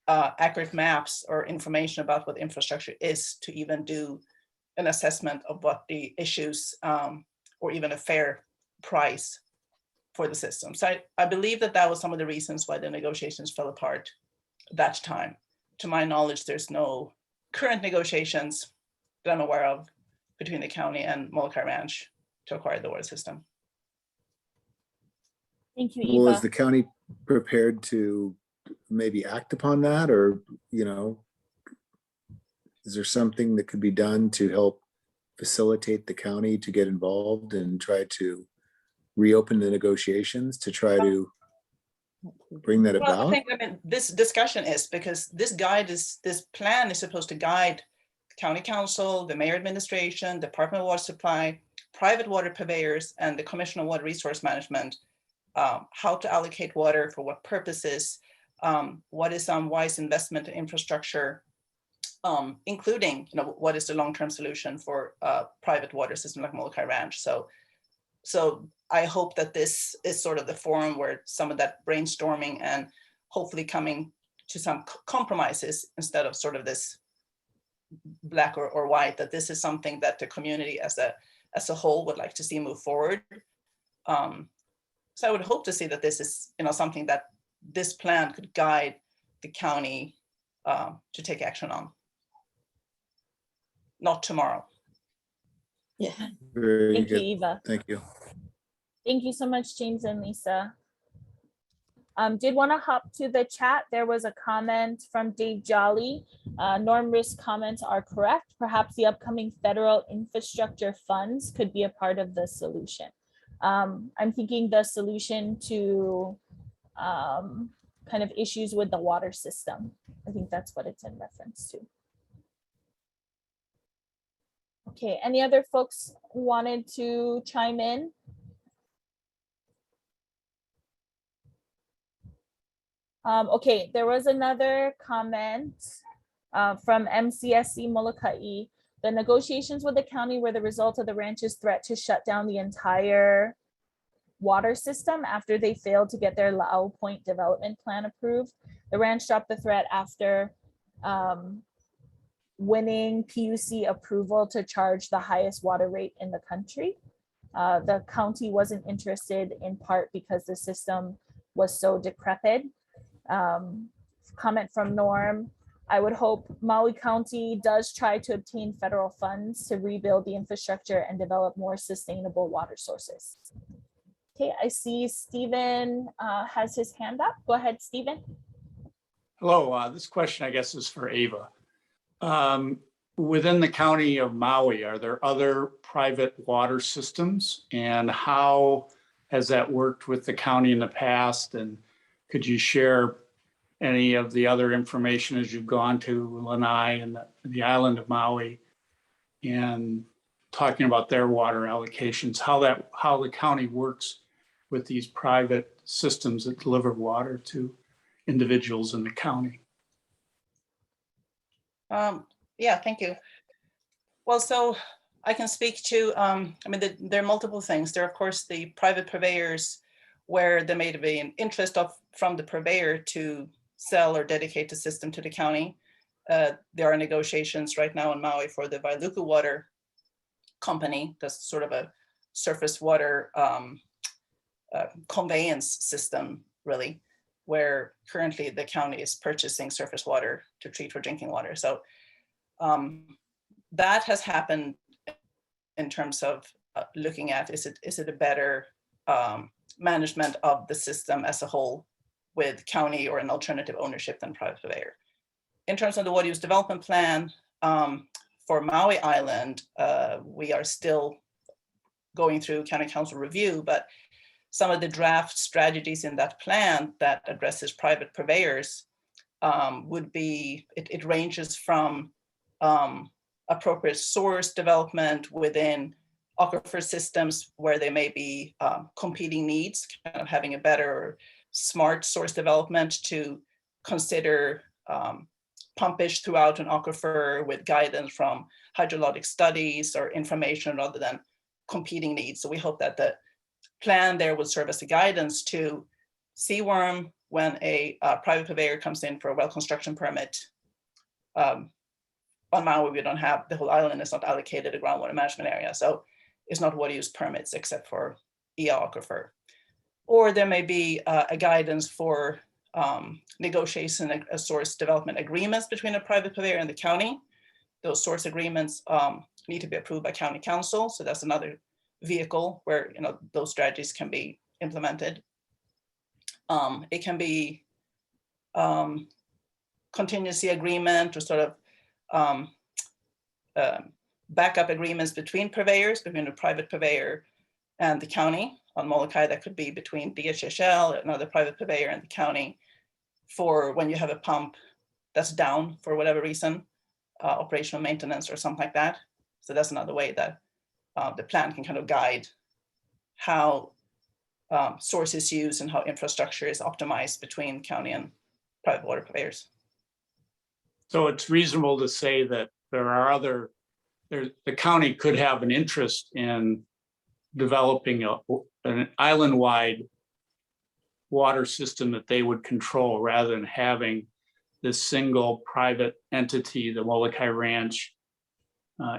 accurate maps or information about what infrastructure is to even do an assessment of what the issues or even a fair price for the system. So I believe that was some of the reasons why the negotiations fell apart that time. To my knowledge, there's no current negotiations that I'm aware of between the county and Moloka'I Ranch to acquire the water system. Thank you, Eva. Well, is the county prepared to maybe act upon that? Or, is there something that could be done to help facilitate the county to get involved and try to reopen the negotiations to try to bring that Well, about? I mean, this discussion is because this plan is supposed to guide the county council, the mayor administration, Department of Water Supply, private water purveyors, and the Commission on Water Resource Management, how to allocate water for what purposes, what is wise investment in infrastructure, including, what is the long-term solution for a private water system like Moloka'I Ranch. So I hope that this is sort of the forum where some of that brainstorming and hopefully coming to some compromises instead of sort of this black or white, that this is something that the community as a whole would like to see move forward. So I would hope to see that this is, something that this plan could guide the county to take action on. Not tomorrow. Yeah. Very Thank you, good. Eva. Thank you. Thank you so much, James and Lisa. Did want to hop to the chat. There was a comment from Dave Jolly. Norm Risk comments are correct. Perhaps the upcoming federal infrastructure funds could be a part of the solution. I'm thinking the solution to kind of issues with the water system. I think that's what it's in reference to. Okay, any other folks wanted to chime in? Okay, there was another comment from MCSC Moloka'I. The negotiations with the county were the result of the ranch's threat to shut down the entire water system after they failed to get their La'au Point development plan approved. The ranch dropped the threat after winning PUC approval to charge the highest water rate in the country. The county wasn't interested, in part because the system was so decrepit. Comment from Norm. I would hope Maui County does try to obtain federal funds to rebuild the infrastructure and develop more sustainable water sources. Okay, I see Stephen has his hand up. Go ahead, Stephen. Hello, this question I guess is for Ava. Within the county of Maui, are there other private water systems, and how has that worked with the county in the past? And could you share any of the other information as you've gone to Lanai and the island of Maui and talking about their water allocations, how the county works with these private systems that deliver water to individuals in the county? Yeah, thank you. Well, so I can speak to, there are multiple things. There are, of course, the private purveyors where there may be an interest from the purveyor to sell or dedicate the system to the county. There are negotiations right now in Maui for the Wailuku Water Company. That's sort of a surface water conveyance system, really, where currently the county is purchasing surface water to treat for drinking water. So that has happened in terms of looking at, is it a better management of the system as a whole with county or an alternative ownership than private purveyor. In terms of the water use development plan for Maui Island, we are still going through county council review, but some of the draft strategies in that plan that addresses private purveyors would be, it ranges from appropriate source development within aquifer systems where there may be competing needs, kind of having a better smart source development to consider pumpage throughout an aquifer with guidance from hydrologic studies or information rather than competing needs. So we hope that the plan there will serve as a guidance to seaworm when a private purveyor comes in for a well construction permit. On Maui, we don't have, the whole island is not allocated a groundwater management area. So it's not water use permits except for EA aquifer. Or there may be a guidance for negotiation a source development agreements between a private purveyor and the county. Those source agreements need to be approved by county council. So that's another vehicle where those strategies can be implemented. It can be contingency agreement or sort of backup agreements between purveyors, between a private purveyor and the county. On Molokai, that could be between DHHL, another private purveyor, and the county for when you have a pump that's down for whatever reason, operational maintenance or something like that. So that's another way that the plan can kind of guide how source is used and how infrastructure is optimized between county and private water purveyors. So it's reasonable to say that there are the county could have an interest in developing an island-wide water system that they would control rather than having this single private entity, the Moloka'I Ranch,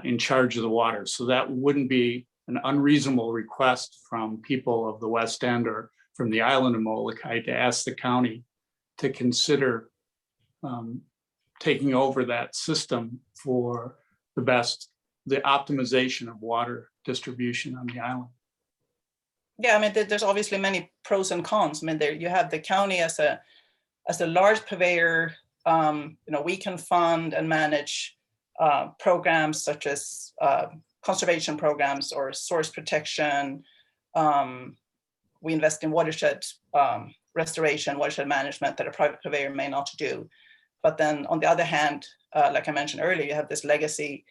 in charge of the water. So that wouldn't be an unreasonable request from people of the West End or from the island of Moloka'I to ask the county to consider taking over that system for the optimization of water distribution on the island. Yeah, I mean, there's obviously many pros and cons. I mean, there you have the county as a large purveyor. We can fund and manage programs such as conservation programs or source protection. We invest in watershed restoration, watershed management that a private purveyor may not do. But then on the other hand, like I mentioned earlier, you have this legacy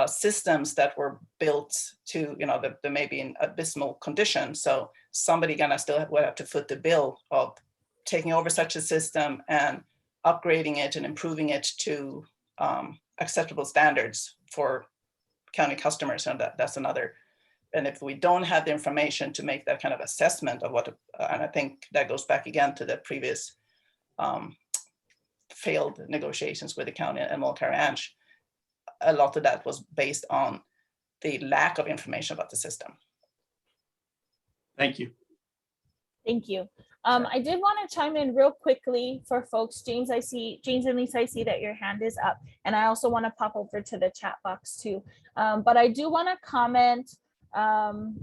systems that were built to, they may be in abysmal condition. So somebody gonna still would have to foot the bill of taking over such a system and upgrading it and improving it to acceptable standards for county customers. And that's another. And if we don't have the information to make that kind of assessment of what, and I think that goes back again to the previous failed negotiations with the county and Moloka'I Ranch, a lot of that was based on the lack of information about the system. Thank you. Thank you. I did want to chime in real quickly for folks. James and Lisa, I see that your hand is up, and I also want to pop over to the chat box too. But I do want to comment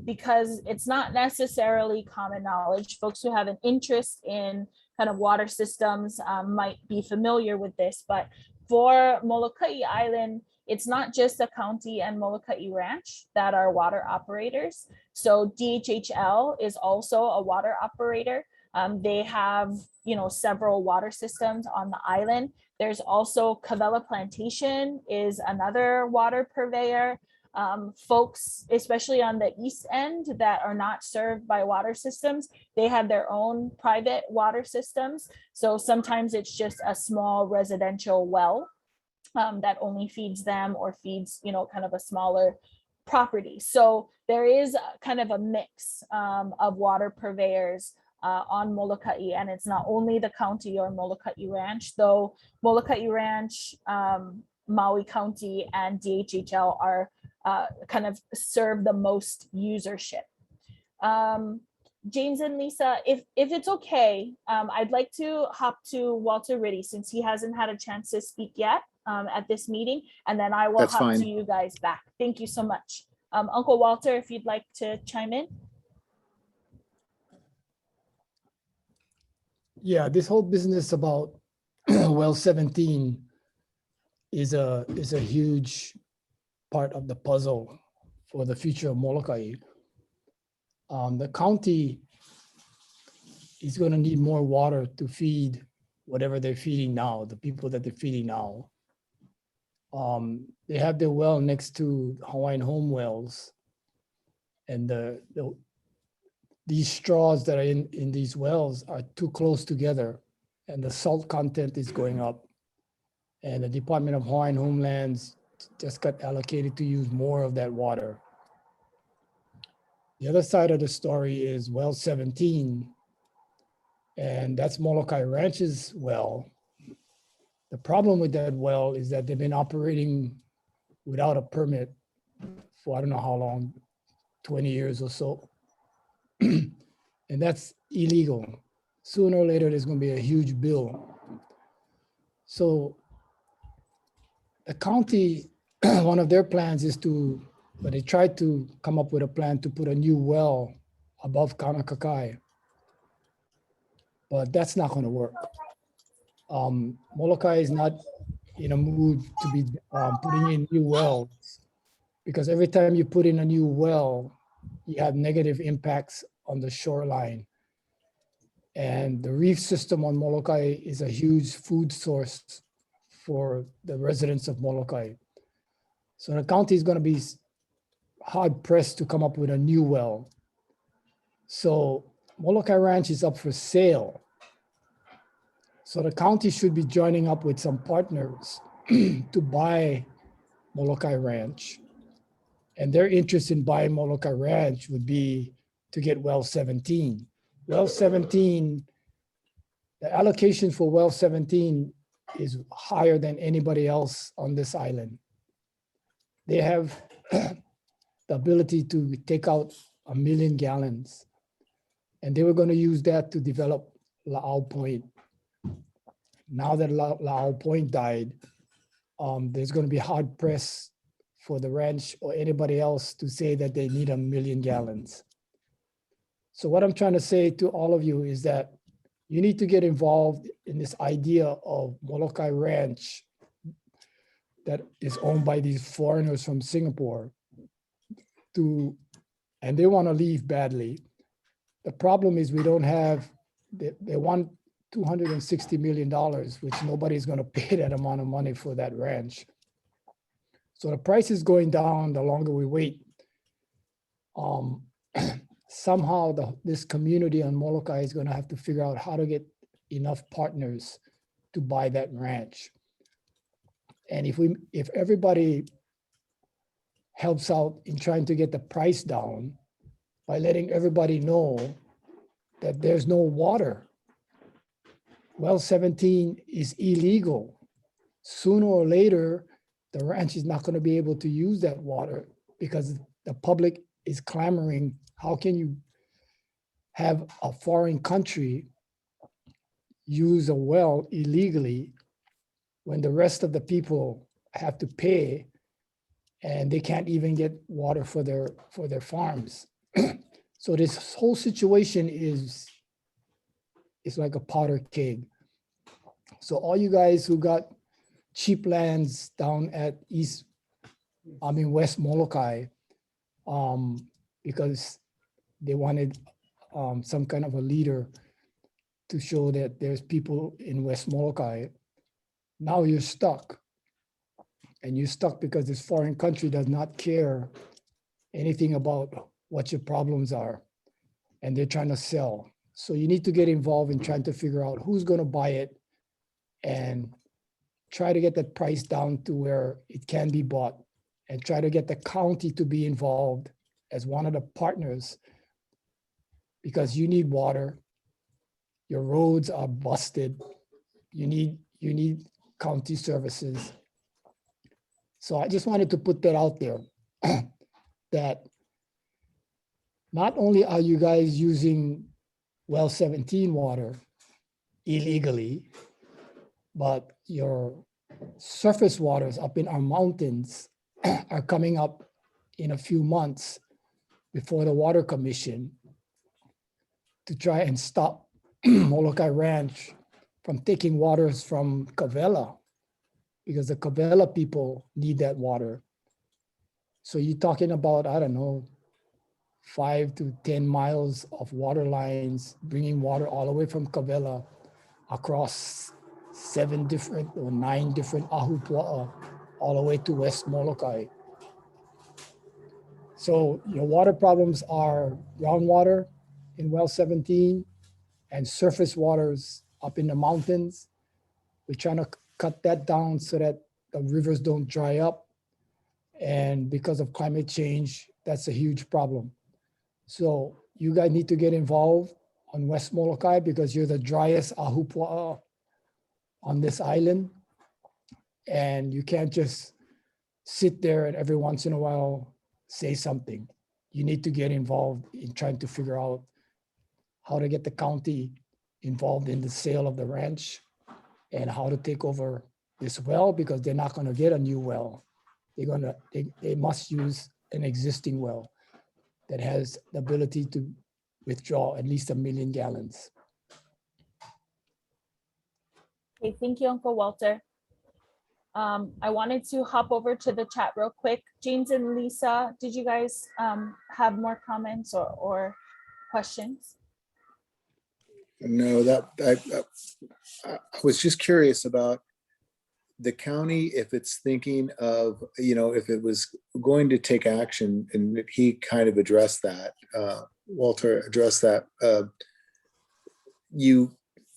because it's not necessarily common knowledge. Folks who have an interest in kind of water systems might be familiar with this, but for Moloka'I Island, it's not just the county and Moloka'I Ranch that are water operators. So DHHL is also a water operator. They have, several water systems on the island. There's also Kavela Plantation is another water purveyor. Folks, especially on the east end that are not served by water systems, they have their own private water systems. So sometimes it's just a small residential well that only feeds them or feeds, kind of a smaller property. So there is kind of a mix of water purveyors on Moloka'I, and it's not only the county or Moloka'I Ranch, though Moloka'I Ranch, Maui County, and DHHL are kind of serve the most usership. James and Lisa, if it's okay, I'd like to hop to Walter Riddy since he hasn't had a chance to speak yet at this meeting, and then I will That's hop fine. to you guys back. Thank you so much. Uncle Walter, if you'd like to chime in. Yeah, this whole business about well 17 is a huge part of the puzzle for the future of Molokai. The county is going to need more water to feed whatever they're feeding now, the people that they're feeding now. They have their well next to Hawaiian home wells, and these straws that are in these wells are too close together, and the salt content is going up. And the Department of Hawaiian Homelands just got allocated to use more of that water. The other side of the story is well 17, and that's Moloka'I Ranch's well. The problem with that well is that they've been operating without a permit for I don't know how long, 20 years or so. And that's illegal. Sooner or later, there's going to be a huge bill. So the county, one of their plans is but they tried to come up with a plan to put a new well above Kaluakoʻi, but that's not going to work. Molokai is not in a mood to be putting in new wells, because every time you put in a new well, you have negative impacts on the shoreline. And the reef system on Molokai is a huge food source for the residents of Molokai. So the county is going to be hard pressed to come up with a new well. So Moloka'I Ranch is up for sale. So the county should be joining up with some partners to buy Moloka'I Ranch. And their interest in buying Moloka'I Ranch would be to get well 17. Well 17, the allocation for well 17 is higher than anybody else on this island. They have the ability to take out 1 million gallons. And they were going to use that to develop La'au Point. Now that La'au Point died, there's going to be hard press for the ranch or anybody else to say that they need 1 million gallons. So what I'm trying to say to all of you is that you need to get involved in this idea of Moloka'I Ranch that is owned by these foreigners from Singapore, and they want to leave badly. The problem is we don't have, they want $260 million, which nobody's going to pay that amount of money for that ranch. So the price is going down the longer we wait. Somehow this community on Molokai is going to have to figure out how to get enough partners to buy that ranch. And if everybody helps out in trying to get the price down by letting everybody know that there's no water. Well 17 is illegal. Sooner or later, the ranch is not going to be able to use that water because the public is clamoring. How can you have a foreign country use a well illegally when the rest of the people have to pay and they can't even get water for their farms? So this whole situation is like a powder keg. So all you guys who got cheap lands down at West Molokai, because they wanted some kind of a leader to show that there's people in West Molokai. Now you're stuck. And you're stuck because this foreign country does not care anything about what your problems are. And they're trying to sell. So you need to get involved in trying to figure out who's going to buy it and try to get that price down to where it can be bought, and try to get the county to be involved as one of the partners, because you need water your roads are busted. You need county services. So I just wanted to put that out there, that not only are you guys using well 17 water illegally, but your surface waters up in our mountains are coming up in a few months before the Water Commission to try and stop Molokai Ranch from taking waters from Cavella, because the Cavella people need that water. So you're talking about, I don't know, 5 to 10 miles of water lines, bringing water all the way from Cavella across 7 different or 9 different ahupua'a, all the way to West Molokai. So your water problems are groundwater in well 17 and surface waters up in the mountains. We're trying to cut that down so that the rivers don't dry up. And because of climate change, that's a huge problem. So you guys need to get involved on West Molokai because you're the driest ahupua'a on this island. And you can't just sit there and every once in a while say something. You need to get involved in trying to figure out how to get the county involved in the sale of the ranch and how to take over this well, because they're not going to get a new well. They must use an existing well that has the ability to withdraw at least 1 million gallons. Okay, thank you, Uncle Walter. I wanted to hop over to the chat real quick. James and Lisa, did you guys have more comments or questions? No, I was just curious about the county, if it's thinking of, if it was going to take action, and he kind of addressed that, Walter addressed that,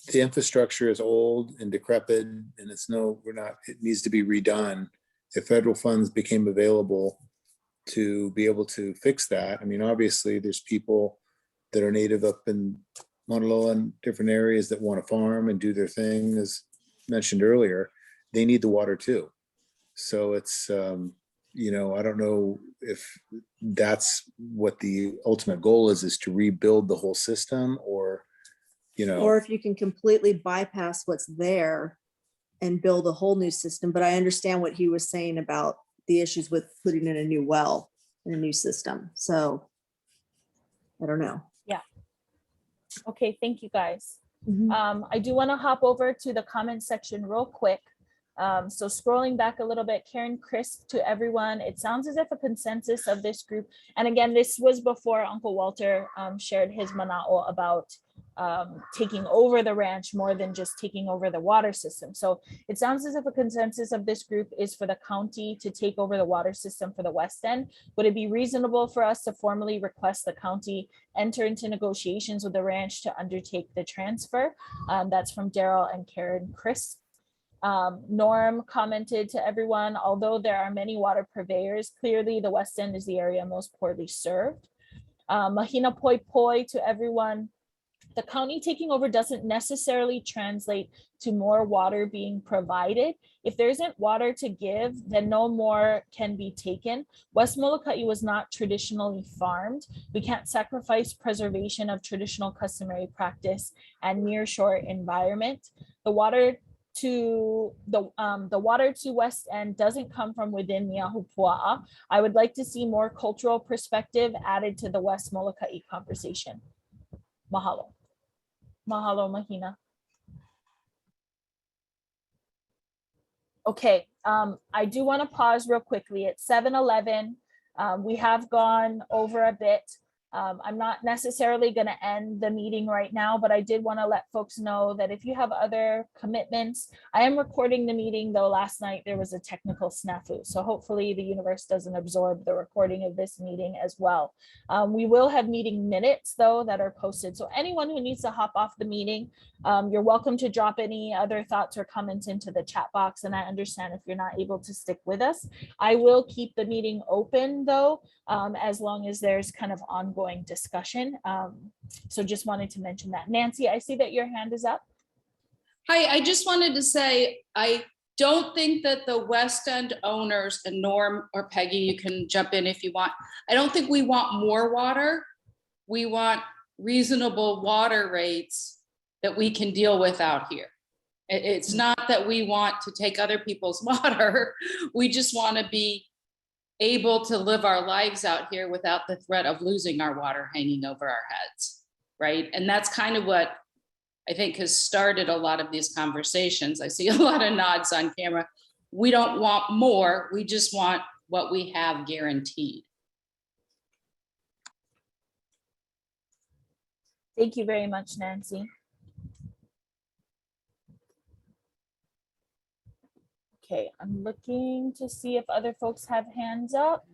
the infrastructure is old and decrepit and it needs to be redone. If federal funds became available to be able to fix that, I mean, obviously there's people that are native up in Maunaloa and different areas that want to farm and do their thing, as mentioned earlier. They need the water too. So it's, I don't know if that's what the ultimate goal is to rebuild the whole system, or if you can completely bypass what's there and build a whole new system. But I understand what he was saying about the issues with putting in a new well in a new system. So I don't know. Yeah. Okay, thank you guys. I do want to hop over to the comment section real quick. So scrolling back a little bit, Karen, Crisp to everyone. It sounds as if a consensus of this group, and again, this was before Uncle Walter shared his manaʻo about taking over the ranch more than just taking over the water system. So it sounds as if a consensus of this group is for the county to take over the water system for the West End. Would it be reasonable for us to formally request the county enter into negotiations with the ranch to undertake the transfer? That's from Daryl and Karen Chris. Norm commented to everyone, although there are many water purveyors, clearly the West End is the area most poorly served. Mahina Poi Poi to everyone. The county taking over doesn't necessarily translate to more water being provided. If there isn't water to give, then no more can be taken. West Moloka'I was not traditionally farmed. We can't sacrifice preservation of traditional customary practice and nearshore environment. The water to West End doesn't come from within the ahupua'a. I would like to see more cultural perspective added to the West Moloka'I conversation. Mahalo. Mahalo, Mahina. Okay, I do want to pause real quickly. It's 7:11. We have gone over a bit. I'm not necessarily going to end the meeting right now, but I did want to let folks know that if you have other commitments, I am recording the meeting, though last night there was a technical snafu. So hopefully the universe doesn't absorb the recording of this meeting as well. We will have meeting minutes, though, that are posted. So anyone who needs to hop off the meeting, you're welcome to drop any other thoughts or comments into the chat box. And I understand if you're not able to stick with us. I will keep the meeting open, though, as long as there's kind of ongoing ongoing discussion. So just wanted to mention that. Nancy, I see that your hand is up. Hi, I just wanted to say, I don't think that the West End owners, and Norm or Peggy, you can jump in if you want. I don't think we want more water. We want reasonable water rates that we can deal with out here. It's not that we want to take other people's water. We just want to be able to live our lives out here without the threat of losing our water hanging over our heads, right? And that's kind of what I think has started a lot of these conversations. I see a lot of nods on camera. We don't want more, we just want what we have guaranteed. Thank you very much, Nancy. Okay, I'm looking to see if other folks have hands up.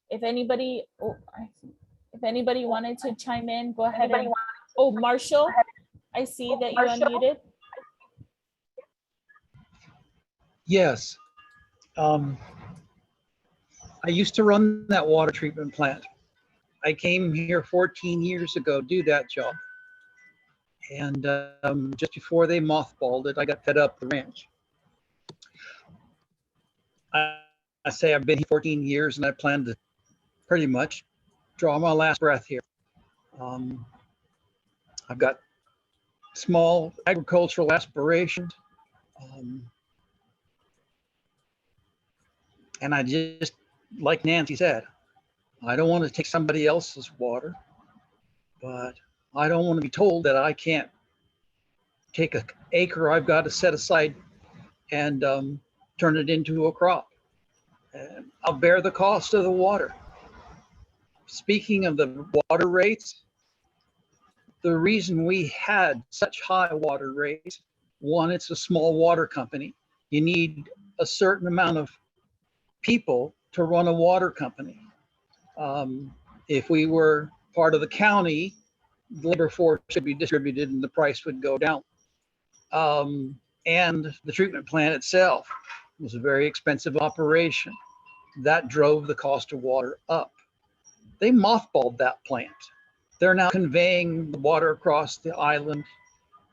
If anybody, if anybody wanted to chime in, go ahead. And, oh, Marshall, I see that you unmuted. Yes. I used to run that water treatment plant. I came here 14 years ago to do that job. And just before they mothballed it, I got fed up the ranch. I say I've been here 14 years and I plan to pretty much draw my last breath here. I've got small agricultural aspirations. And I just, like Nancy said, I don't want to take somebody else's water, but I don't want to be told that I can't take an acre I've got to set aside and turn it into a crop. And I'll bear the cost of the water. Speaking of the water rates, the reason we had such high water rates, one, it's a small water company. You need a certain amount of people to run a water company. If we were part of the county, the labor force should be distributed and the price would go down. And the treatment plant itself was a very expensive operation. That drove the cost of water up. They mothballed that plant. They're now conveying the water across the island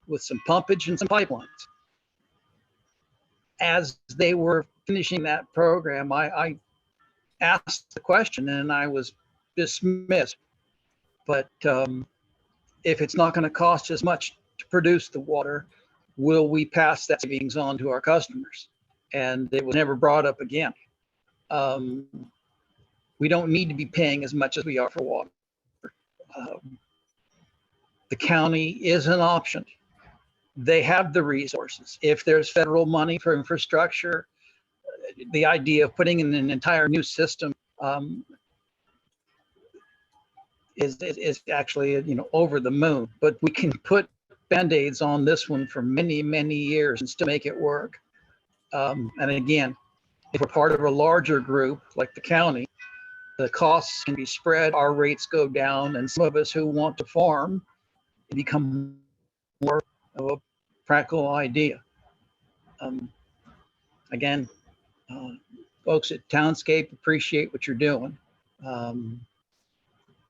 with some pumpage and some pipelines. As they were finishing that program, I asked the question and I was dismissed. But if it's not going to cost as much to produce the water, will we pass that savings on to our customers? And it was never brought up again. We don't need to be paying as much as we are for water. The county is an option. They have the resources. If there's federal money for infrastructure, the idea of putting in an entire new system is actually, over the moon. But we can put Band-Aids on this one for many, many years and still make it work. And again, if we're part of a larger group like the county, the costs can be spread, our rates go down, and some of us who want to farm become more of a practical idea. Again, folks at Townscape appreciate what you're doing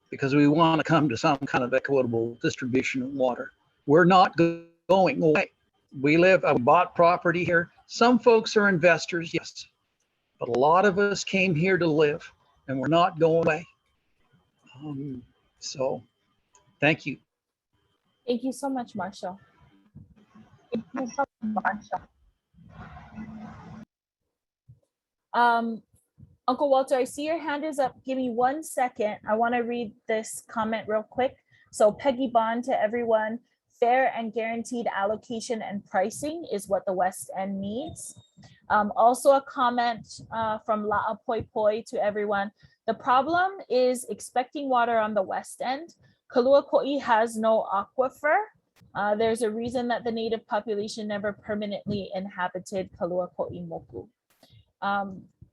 because we want to come to some kind of equitable distribution of water. We're not going away. I bought property here. Some folks are investors, yes, but a lot of us came here to live and we're not going away. So thank you. Thank you so much, Marshall. Uncle Walter, I see your hand is up. Give me 1 second. I want to read this comment real quick. So Peggy Bond to everyone. Fair and guaranteed allocation and pricing is what the West End needs. Also a comment from La'apoi to everyone. The problem is expecting water on the West End. Kaluakoʻi has no aquifer. There's a reason that the native population never permanently inhabited Kaluakoʻi moku.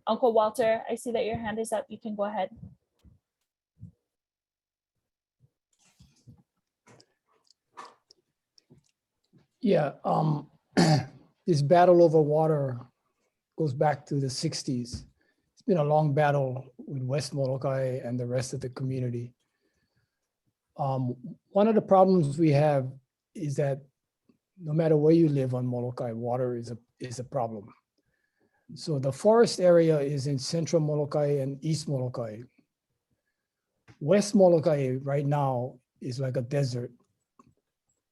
Uncle Walter, I see that your hand is up. You can go ahead. Yeah, this battle over water goes back to the 60s. It's it's been a long battle with West Molokai and the rest of the community. One of the problems we have is that no matter where you live on Molokai, water is a problem. So the forest area is in central Molokai and East Molokai. West Molokai right now is like a desert,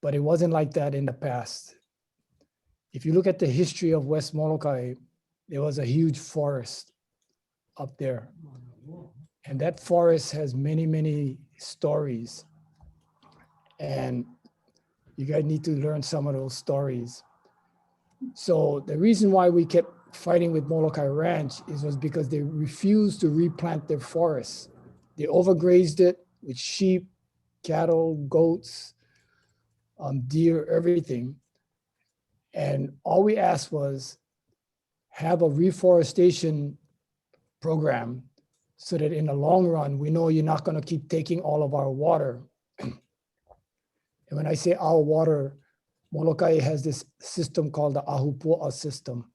but it wasn't like that in the past. If you look at the history of West Molokai, there was a huge forest up there. And that forest has many, many stories. And you guys need to learn some of those stories. So the reason why we kept fighting with Molokai Ranch was because they refused to replant their forests. They overgrazed it with sheep, cattle, goats, deer, everything. And all we asked was have a reforestation program so that in the long run, we know you're not going to keep taking all of our water. And when I say our water, Molokai has this system called the Ahupua'a system.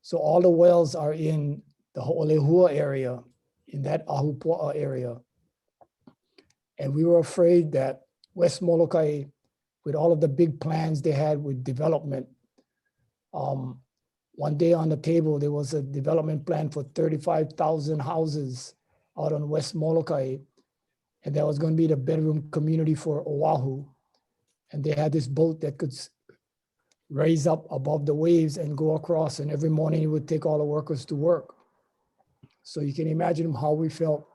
So all the wells are in the Ho'olehua area, in that Ahupua'a area. And we were afraid that West Molokai, with all of the big plans they had with development, one day on the table, there was a development plan for 35,000 houses out on West Molokai. And that was going to be the bedroom community for Oahu. And they had this boat that could raise up above the waves and go across. And every morning it would take all the workers to work. So you can imagine how we felt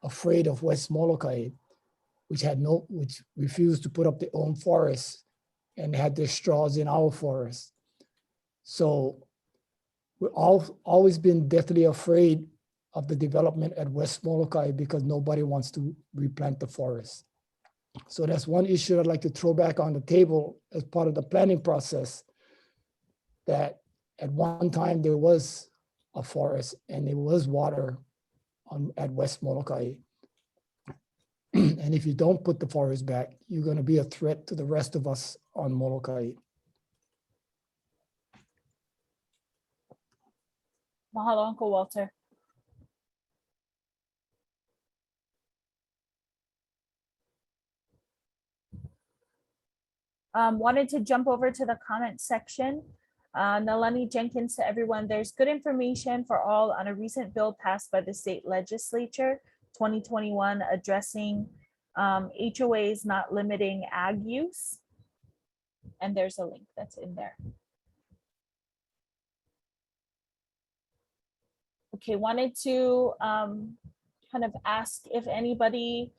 afraid of West Molokai, which refused to put up their own forests and had their straws in our forest. So we've always been deathly afraid of the development at West Molokai because nobody wants to replant the forest. So that's one issue I'd like to throw back on the table as part of the planning process, that at one time there was a forest and there was water at West Molokai. And if you don't put the forest back, you're going to be a threat to the rest of us on Molokai. Mahalo, Uncle Walter. Wanted to jump over to the comment section. Nalani Jenkins to everyone, there's good information for all on a recent bill passed by the state legislature, 2021, addressing HOAs not limiting ag use. And there's a link that's in there. Okay, wanted to kind of ask if anybody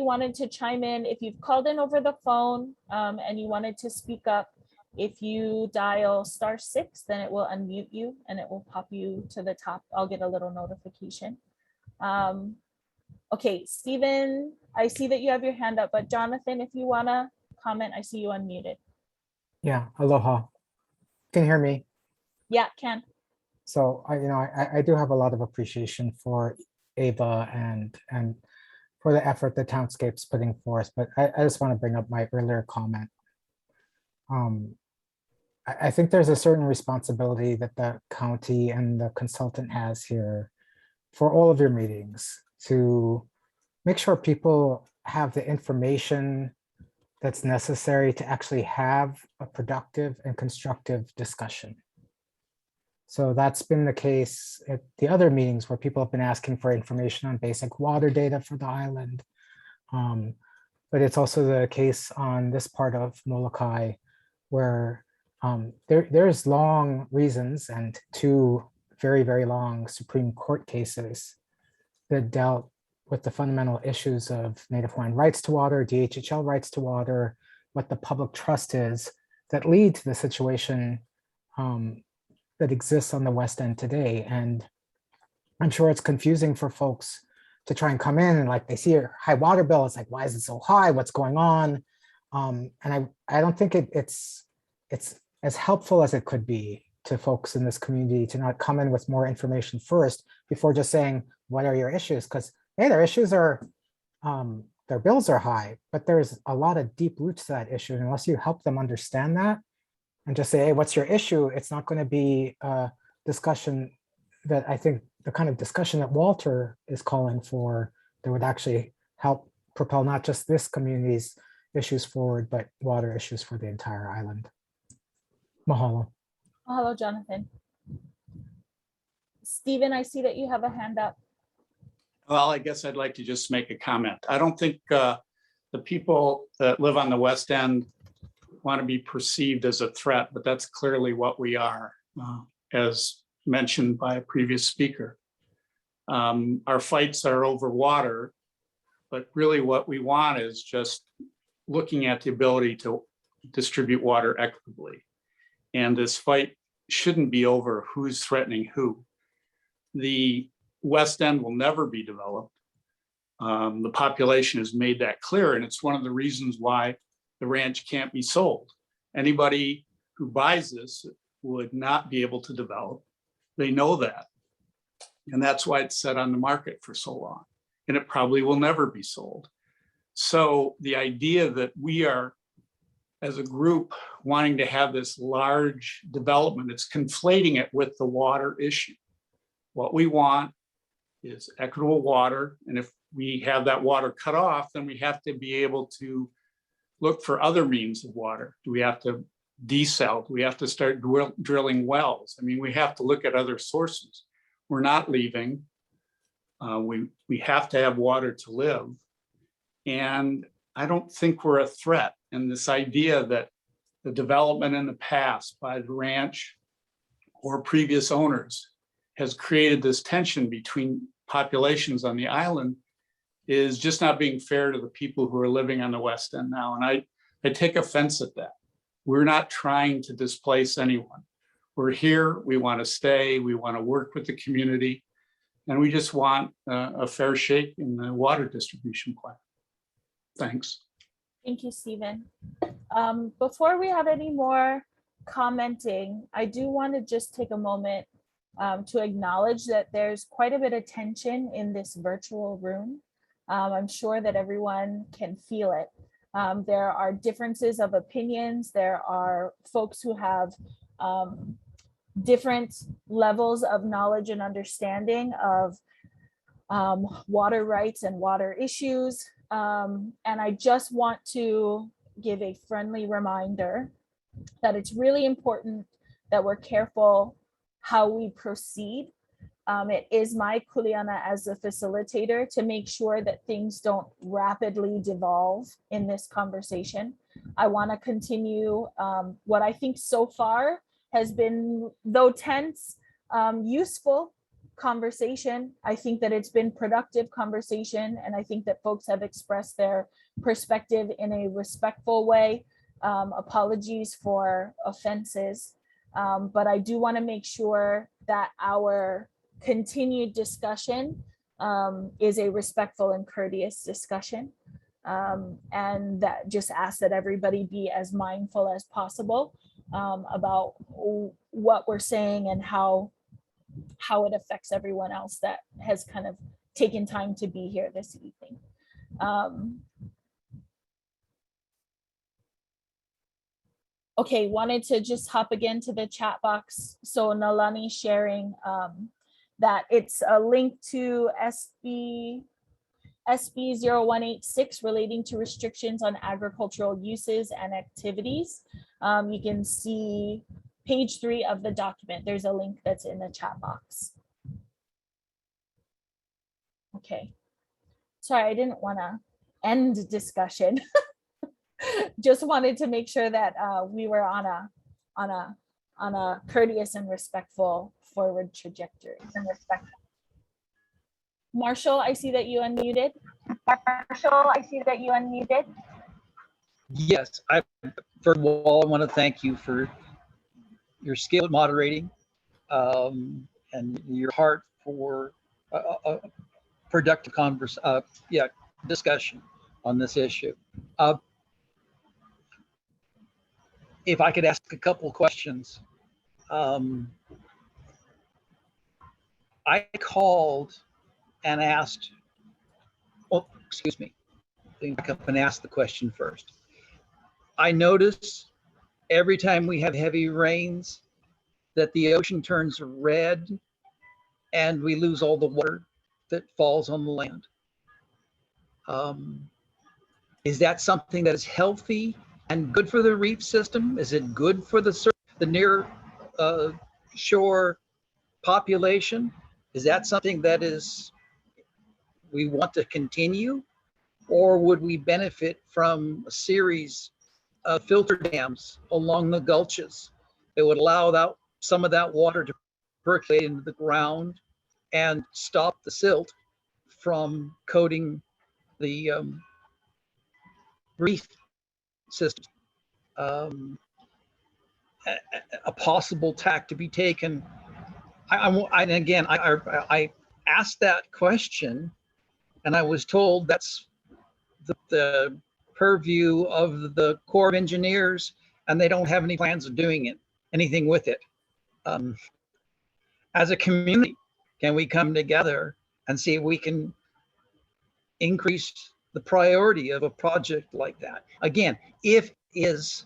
wanted to chime in. If you've called in over the phone and you wanted to speak up, if you dial *6, then it will unmute you and it will pop you to the top. I'll get a little notification. Okay, Stephen, I see that you have your hand up, but Jonathan, if you wanna comment, I see you unmuted. Yeah, aloha. Can you hear me? Yeah, can. So I do have a lot of appreciation for Ava and for the effort the townscape's putting forth, but I just want to bring up my earlier comment. I think there's a certain responsibility that the county and the consultant has here for all of your meetings to make sure people have the information that's necessary to actually have a productive and constructive discussion. So that's been the case at the other meetings where people have been asking for information on basic water data for the island. But it's also the case on this part of Molokai where there's long reasons and two very, very long Supreme Court cases that dealt with the fundamental issues of Native Hawaiian rights to water, DHHL rights to water, what the public trust is that lead to the situation that exists on the West End today. And I'm sure it's confusing for folks to try and come in and like they see a high water bill. It's like, why is it so high? What's going on? And I don't think it's as helpful as it could be to folks in this community to not come in with more information first before just saying, what are your issues? Because hey, their issues are, their bills are high, but there's a lot of deep roots to that issue. And unless you help them understand that and just say, hey, what's your issue? It's not going to be a discussion that I think the kind of discussion that Walter is calling for that would actually help propel not just this community's issues forward, but water issues for the entire island. Mahalo. Hello, Jonathan. Stephen, I see that you have a hand up. Well, I guess I'd like to just make a comment. I don't think the people that live on the West End want to be perceived as a threat, but that's clearly what we are, as mentioned by a previous speaker. Our fights are over water, but really what we want is just looking at the ability to distribute water equitably. And this fight shouldn't be over who's threatening who. The West End will never be developed. The population has made that clear, and it's one of the reasons why the ranch can't be sold. Anybody who buys this would not be able to develop. They know that. And that's why it's set on the market for so long. And it probably will never be sold. So the idea that we are, as a group, wanting to have this large development, it's conflating it with the water issue. What we want is equitable water. And if we have that water cut off, then we have to be able to look for other means of water. Do we have to desal? Do we have to start drilling wells? I mean, we have to look at other sources. We're not leaving. We have to have water to live. And I don't think we're a threat. And this idea that the development in the past by the ranch or previous owners has created this tension between populations on the island is just not being fair to the people who are living on the West End now. And I take offense at that. We're not trying to displace anyone. We're here, we want to stay, we want to work with the community, and we just want a fair shake in the water distribution plan. Thanks. Thank you, Stephen. Before we have any more commenting, I do want to just take a moment to acknowledge that there's quite a bit of tension in this virtual room. I'm sure that everyone can feel it. There are differences of opinions. There are folks who have different levels of knowledge and understanding of water rights and water issues. And I just want to give a friendly reminder that it's really important that we're careful how we proceed. It is my kuleana as a facilitator to make sure that things don't rapidly devolve in this conversation. I want to continue what I think so far has been, though tense, useful conversation. I think that it's been productive conversation, and I think that folks have expressed their perspective in a respectful way. Apologies for offenses, but I do want to make sure that our continued discussion is a respectful and courteous discussion, and that just ask that everybody be as mindful as possible about what we're saying and how it affects everyone else that has kind of taken time to be here this evening. Okay, wanted to just hop again to the chat box. So Nalani sharing that it's a link to SB 0186 relating to restrictions on agricultural uses and activities. You can see page 3 of the document. There's a link that's in the chat box. Okay, sorry, I didn't want to end discussion. Just wanted to make sure that we were on a courteous and respectful forward trajectory. Marshall, I see that you unmuted. Yes, first of all, I want to thank you for your skill at moderating and your heart for a productive discussion on this issue. If I could ask a couple of questions. I called and asked, oh, excuse me, back up and ask the question first. I notice every time we have heavy rains that the ocean turns red and we lose all the water that falls on the land. Is that something that is healthy and good for the reef system? Is it good for the near shore population? Is that something that we want to continue? Or would we benefit from a series of filter dams along the gulches that would allow some of that water to percolate into the ground and stop the silt from coating the reef system? A possible tack to be taken. I asked that question, and I was told that's the purview of the Corps of Engineers, and they don't have any plans of doing anything with it. As a community, can we come together and see if we can increase the priority of a project like that? Again, if is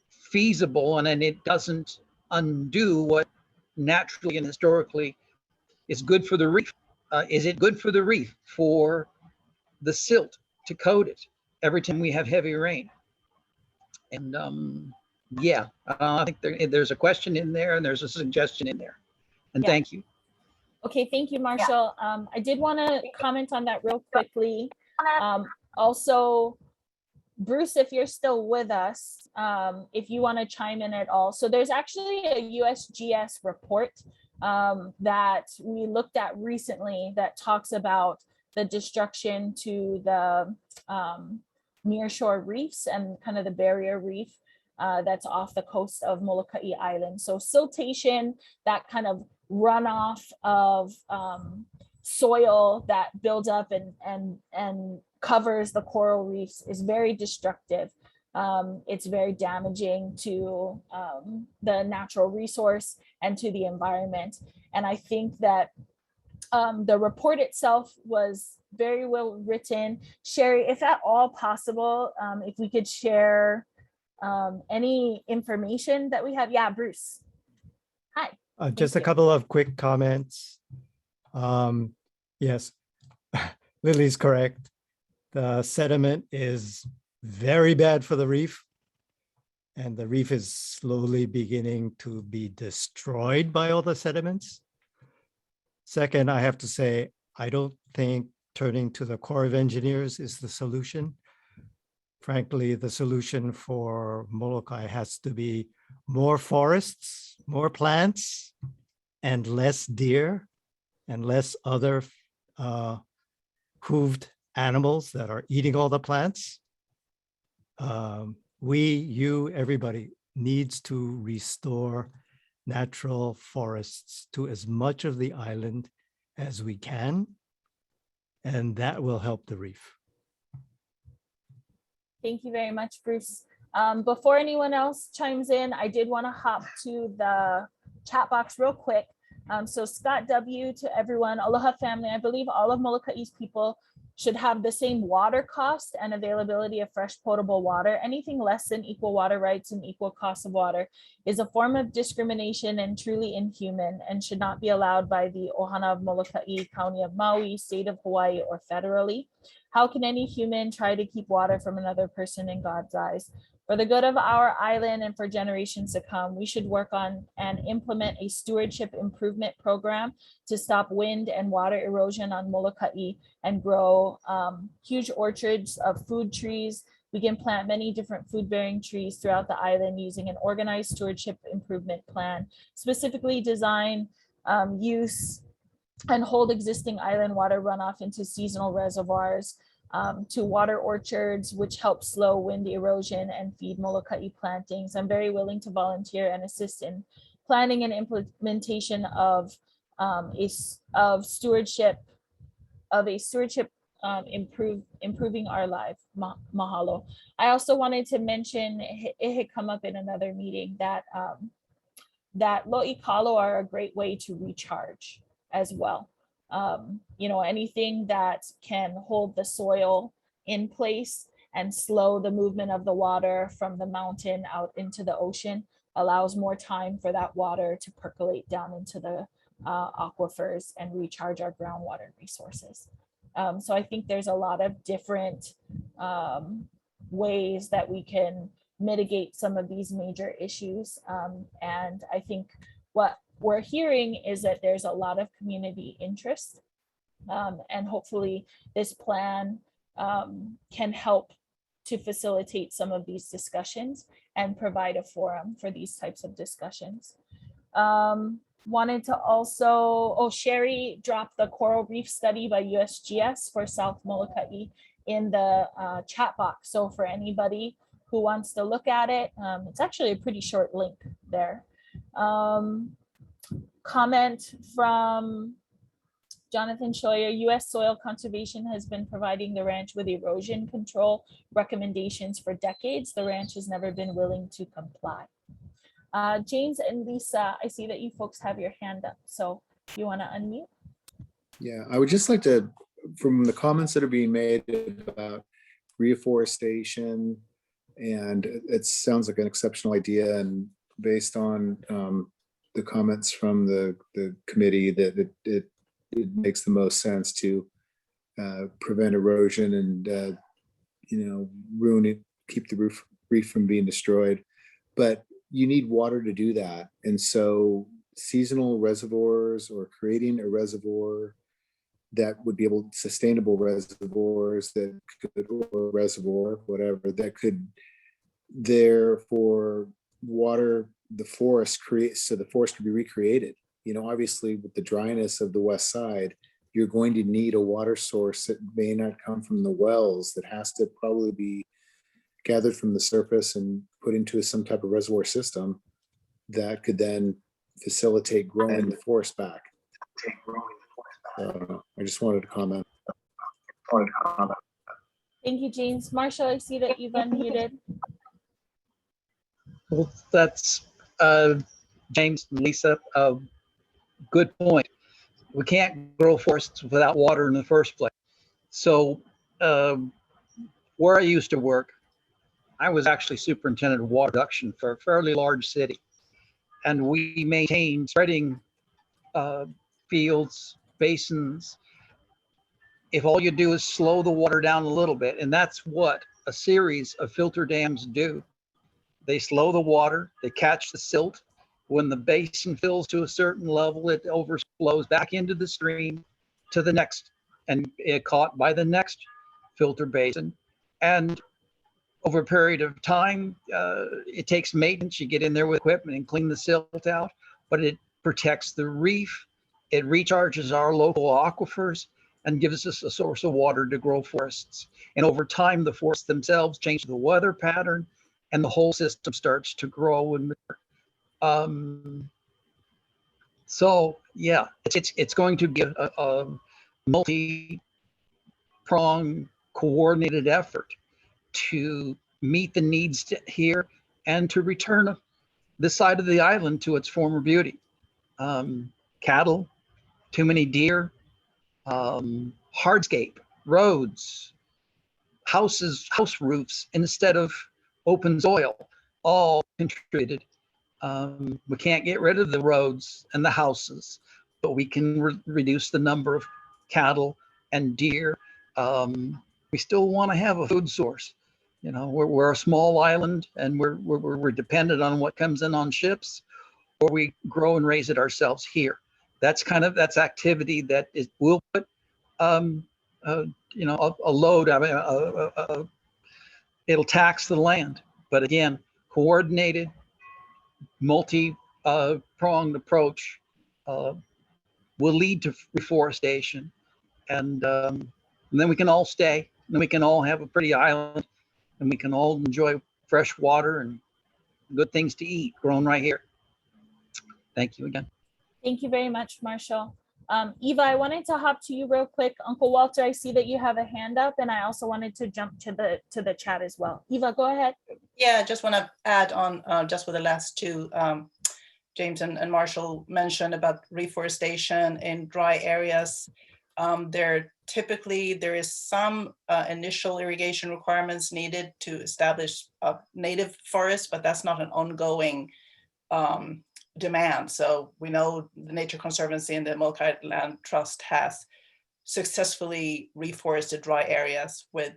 feasible and it doesn't undo what naturally and historically is good for the reef. Is it good for the reef for the silt to coat it every time we have heavy rain? And yeah, I think there's a question in there and there's a suggestion in there. And Yeah. Thank you. Okay, thank you, Marshall. I did want to comment on that real quickly. Also, Bruce, if you're still with us, if you want to chime in at all. So there's actually a USGS report that we looked at recently that talks about the destruction to the nearshore reefs and kind of the barrier reef that's off the coast of Moloka'I Island. So siltation, that kind of runoff of soil that builds up and covers the coral reefs is very destructive. It's very damaging to the natural resource and to the environment. And I think that the report itself was very well written. Sherry, if at all possible, if we could share any information that we have. Yeah, Bruce. Hi. Just a couple of quick comments. Yes, Lily's correct. The sediment is very bad for the reef, and the reef is slowly beginning to be destroyed by all the sediments. Second, I have to say, I don't think turning to the Corps of Engineers is the solution. Frankly, the solution for Molokai has to be more forests, more plants, and less deer, and less other hooved animals that are eating all the plants. Everybody needs to restore natural forests to as much of the island as we can, and that will help the reef. Thank you very much, Bruce. Before anyone else chimes in, I did want to hop to the chat box real quick. So Scott W, to everyone, aloha family. I believe all of Moloka'I's people should have the same water cost and availability of fresh potable water. Anything less than equal water rights and equal cost of water is a form of discrimination and truly inhuman and should not be allowed by the Ohana of Moloka'I, County of Maui, State of Hawaii, or federally. How can any human try to keep water from another person in God's eyes? For the good of our island and for generations to come, we should work on and implement a stewardship improvement program to stop wind and water erosion on Moloka'I and grow huge orchards of food trees. We can plant many different food-bearing trees throughout the island using an organized stewardship improvement plan, specifically design, use, and hold existing island water runoff into seasonal reservoirs, to water orchards, which help slow wind erosion and feed Moloka'I plantings. I'm very willing to volunteer and assist in planning and implementation of stewardship improving our life. Mahalo. I also wanted to mention, it had come up in another meeting that lo'i kalo are a great way to recharge as well. Anything that can hold the soil in place and slow the movement of the water from the mountain out into the ocean allows more time for that water to percolate down into the aquifers and recharge our groundwater resources. So I think there's a lot of different ways that we can mitigate some of these major issues. And I think what we're hearing is that there's a lot of community interest. And hopefully this plan can help to facilitate some of these discussions and provide a forum for these types of discussions. Wanted to also, Sherry dropped the coral reef study by USGS for South Moloka'i in the chat box. So for anybody who wants to look at it, it's actually a pretty short link there. Comment from Jonathan Scheuer, U.S. Soil Conservation has been providing the ranch with erosion control recommendations for decades. The ranch has never been willing to comply. James and Lisa, I see that you folks have your hand up. So you want to unmute? Yeah, I would just like to, from the comments that are being made about reforestation, and it sounds like an exceptional idea, and based on the comments from the committee, that it makes the most sense to prevent erosion and ruin it, keep the reef from being destroyed. But you need water to do that, and so seasonal reservoirs or creating a reservoir that would be able, sustainable reservoirs that could, or reservoir, whatever, that could therefore water the forest, create, so the forest could be recreated. Obviously with the dryness of the west side, you're going to need a water source that may not come from the wells, that has to probably be gathered from the surface and put into some type of reservoir system that could then facilitate growing the forest back. I just wanted to comment. Thank you, James. Marshall, I see that you've unmuted. Well, that's James and Lisa, good point. We can't grow forests without water in the first place. So where I used to work, I was actually superintendent of water production for a fairly large city. And we maintained spreading fields, basins. If all you do is slow the water down a little bit, and that's what a series of filter dams do. They slow the water, they catch the silt. When the basin fills to a certain level, it overflows back into the stream to the next, and it caught by the next filter basin. And over a period of time, it takes maintenance. You get in there with equipment and clean the silt out, but it protects the reef. It recharges our local aquifers and gives us a source of water to grow forests. And over time, the forests themselves change the weather pattern, and the whole system starts to grow and mature. So yeah, it's going to be a multi-pronged, coordinated effort to meet the needs here and to return this side of the island to its former beauty. Cattle, too many deer, hardscape, roads, house roofs instead of open soil, all contributed. We can't get rid of the roads and the houses, but we can reduce the number of cattle and deer. We still want to have a food source. We're a small island, and we're dependent on what comes in on ships, or we grow and raise it ourselves here. That's activity that will put a load. I mean, it'll tax the land. But again, coordinated, multi-pronged approach will lead to reforestation, and then we can all stay. Then we can all have a pretty island, and we can all enjoy fresh water and good things to eat grown right here. Thank you again. Thank you very much, Marshall. Eva, I wanted to hop to you real quick. Uncle Walter, I see that you have a hand up, and I also wanted to jump to the chat as well. Eva, go ahead. Yeah, I just want to add on just with the last two, James and Marshall mentioned about reforestation in dry areas. There is some initial irrigation requirements needed to establish a native forest, but that's not an ongoing demand. So we know the Nature Conservancy and the Molokai Land Trust has successfully reforested dry areas with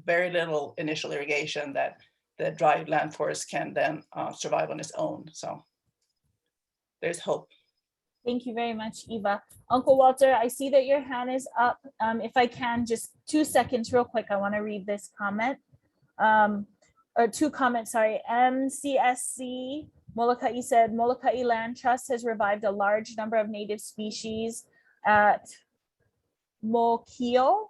very little initial irrigation that the dry land forest can then survive on its own. So there's hope. Thank you very much, Eva. Uncle Walter, I see that your hand is up. If I can, just 2 seconds real quick. I want to read this comment. Or 2 comments, sorry. MCSC Moloka'I said, Moloka'I Land Trust has revived a large number of native species at Mokio.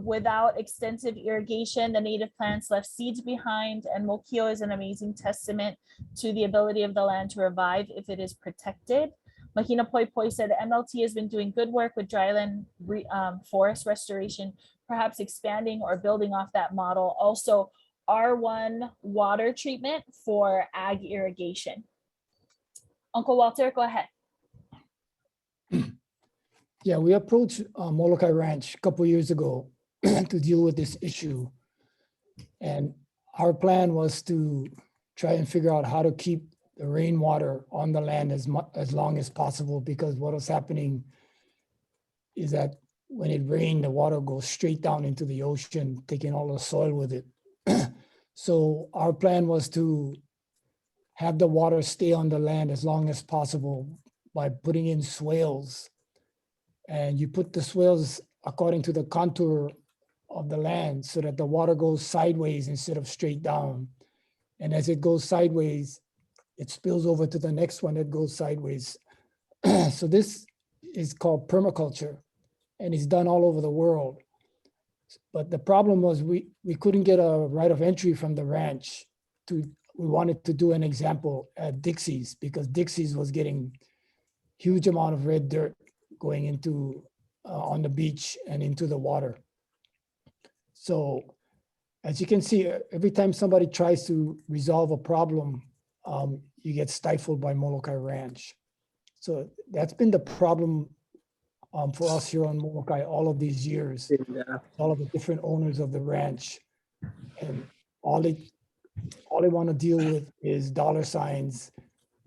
Without extensive irrigation, the native plants left seeds behind, and Mokio is an amazing testament to the ability of the land to revive if it is protected. Mahina Poi Poi said, MLT has been doing good work with dryland forest restoration, perhaps expanding or building off that model. Also, R1 water treatment for ag irrigation. Uncle Walter, go ahead. Yeah, we approached Molokai Ranch a couple years ago to deal with this issue. And our plan was to try and figure out how to keep the rainwater on the land as long as possible, because what was happening is that when it rained, the water goes straight down into the ocean, taking all the soil with it. So our plan was to have the water stay on the land as long as possible by putting in swales. And you put the swales according to the contour of the land so that the water goes sideways instead of straight down. And as it goes sideways, it spills over to the next one that goes sideways. So this is called permaculture, and it's done all over the world. But the problem was we couldn't get a right of entry from the ranch. We wanted to do an example at Dixie's, because Dixie's was getting huge amount of red dirt going into on the beach and into the water. So as you can see, every time somebody tries to resolve a problem, you get stifled by Molokai Ranch. So that's been the problem for us here on Molokai all of these years. Yeah. All of the different owners of the ranch, and all they want to deal with is dollar signs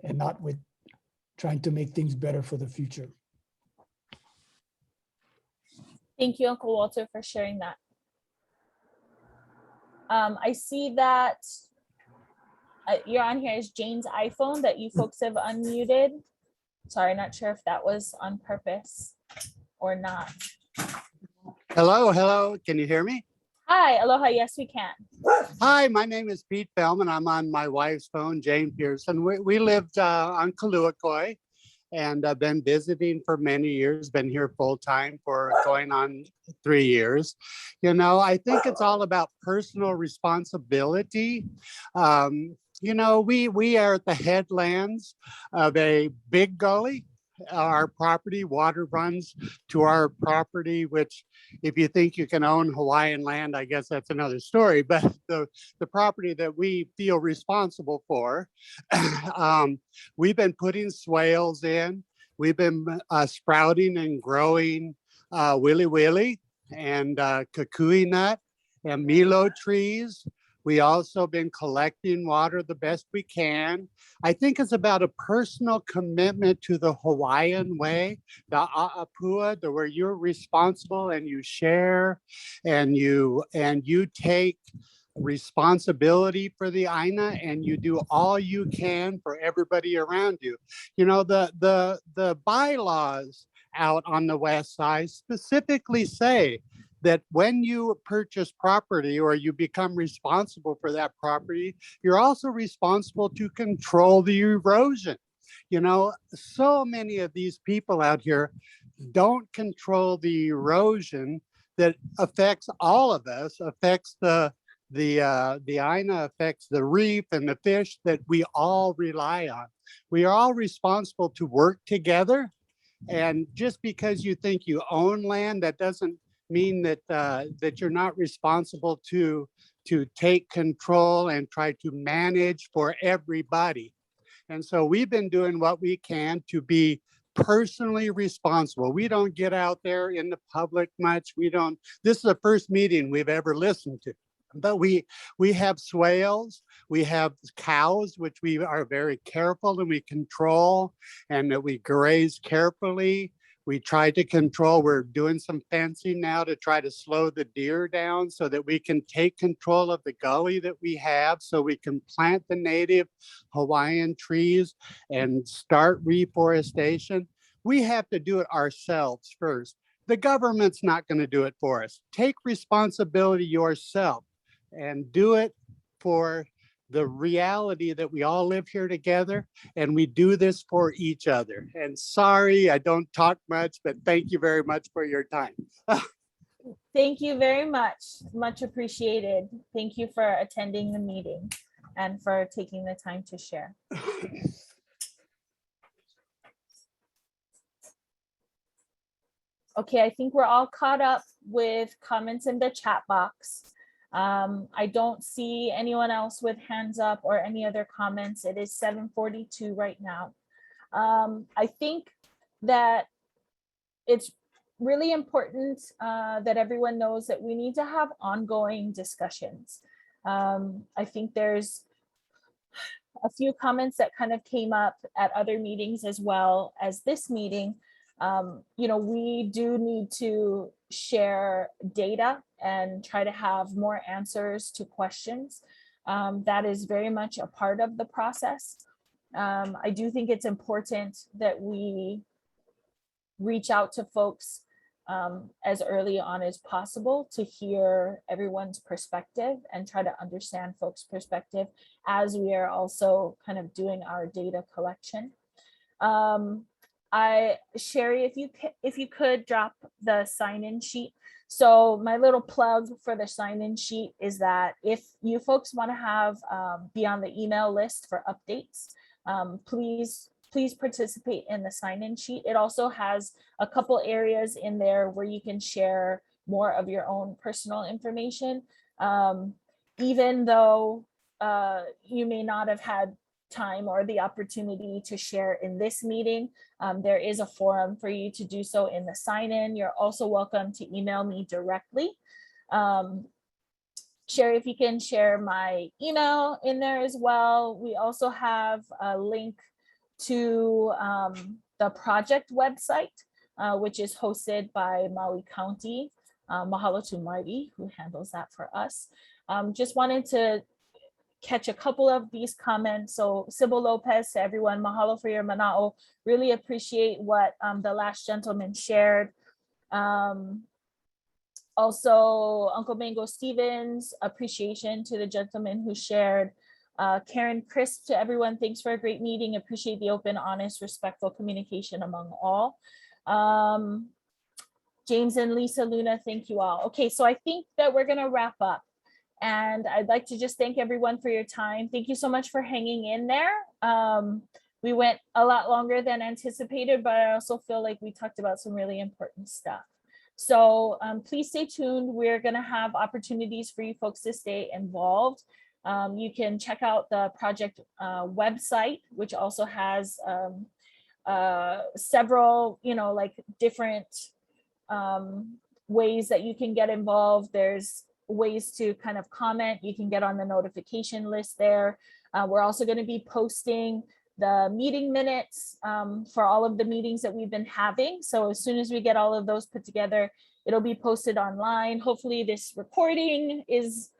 and not with trying to make things better for the future. Thank you, Uncle Walter, for sharing that. I see that you're on here as Jane's iPhone that you folks have unmuted. Sorry, not sure if that was on purpose or not. Hello, hello. Can you hear me? Hi, aloha. Yes, we can. Hi, my name is Pete Bellman. I'm on my wife's phone, Jane Pearson. We lived on Kaluakoʻi, and I've been visiting for many years, been here full time for going on 3 years. You know, I think it's all about personal responsibility. You know, we are at the headlands of a big gully. Our property, water runs to our property, which if you think you can own Hawaiian land, I guess that's another story. But the property that we feel responsible for, we've been putting swales in. We've been sprouting and growing willy willy and kukui nut and milo trees. We also been collecting water the best we can. I think it's about a personal commitment to the Hawaiian way, the a'apua, where you're responsible and you share and you take responsibility for the aina, and you do all you can for everybody around you. You know, the bylaws out on the west side specifically say that when you purchase property or you become responsible for that property, you're also responsible to control the erosion. You know, so many of these people out here don't control the erosion that affects all of us, affects the aina, affects the reef and the fish that we all rely on. We are all responsible to work together. And just because you think you own land, that doesn't mean that that you're not responsible to take control and try to manage for everybody. And so we've been doing what we can to be personally responsible. We don't get out there in the public much. This is the first meeting we've ever listened to. But we have swales, we have cows, which we are very careful and we control, and that we graze carefully. We try to control, we're doing some fencing now to try to slow the deer down so that we can take control of the gully that we have, so we can plant the native Hawaiian trees and start reforestation. We have to do it ourselves first. The government's not going to do it for us. Take responsibility yourself and do it for the reality that we all live here together and we do this for each other. And sorry, I don't talk much, but thank you very much for your time. Thank you very much. Much appreciated. Thank you for attending the meeting and for taking the time to share. Okay, I think we're all caught up with comments in the chat box. I don't see anyone else with hands up or any other comments. It is 7:42 right now. I think that it's really important that everyone knows that we need to have ongoing discussions. I think there's a few comments that kind of came up at other meetings as well as this meeting. You know, we do need to share data and try to have more answers to questions. That is very much a part of the process. I do think it's important that we reach out to folks as early on as possible to hear everyone's perspective and try to understand folks' perspective as we are also kind of doing our data collection. Sherry, if you could drop the sign-in sheet. So my little plug for the sign-in sheet is that if you folks want to have be on the email list for updates, please participate in the sign-in sheet. It also has a couple areas in there where you can share more of your own personal information. Even though you may not have had time or the opportunity to share in this meeting, there is a forum for you to do so in the sign-in. You're also welcome to email me directly. Sherry, if you can share my email in there as well. We also have a link to the project website, which is hosted by Maui County. Mahalo to Marty, who handles that for us. Just wanted to catch a couple of these comments. So Sybil Lopez, to everyone, mahalo for your manaʻo. Really appreciate what the last gentleman shared. Also, Uncle Mango Stevens, appreciation to the gentleman who shared. Karen Crisp, to everyone, thanks for a great meeting. Appreciate the open, honest, respectful communication among all. James and Lisa Luna, thank you all. Okay, so I think that we're gonna wrap up. And I'd like to just thank everyone for your time. Thank you so much for hanging in there. We went a lot longer than anticipated, but I also feel like we talked about some really important stuff. So please stay tuned. We're gonna have opportunities for you folks to stay involved. You can check out the project website, which also has several, like different ways that you can get involved. There's ways to kind of comment. You can get on the notification list there. We're also going to be posting the meeting minutes for all of the meetings that we've been having. So as soon as we get all of those put together, it'll be posted online. Hopefully this recording is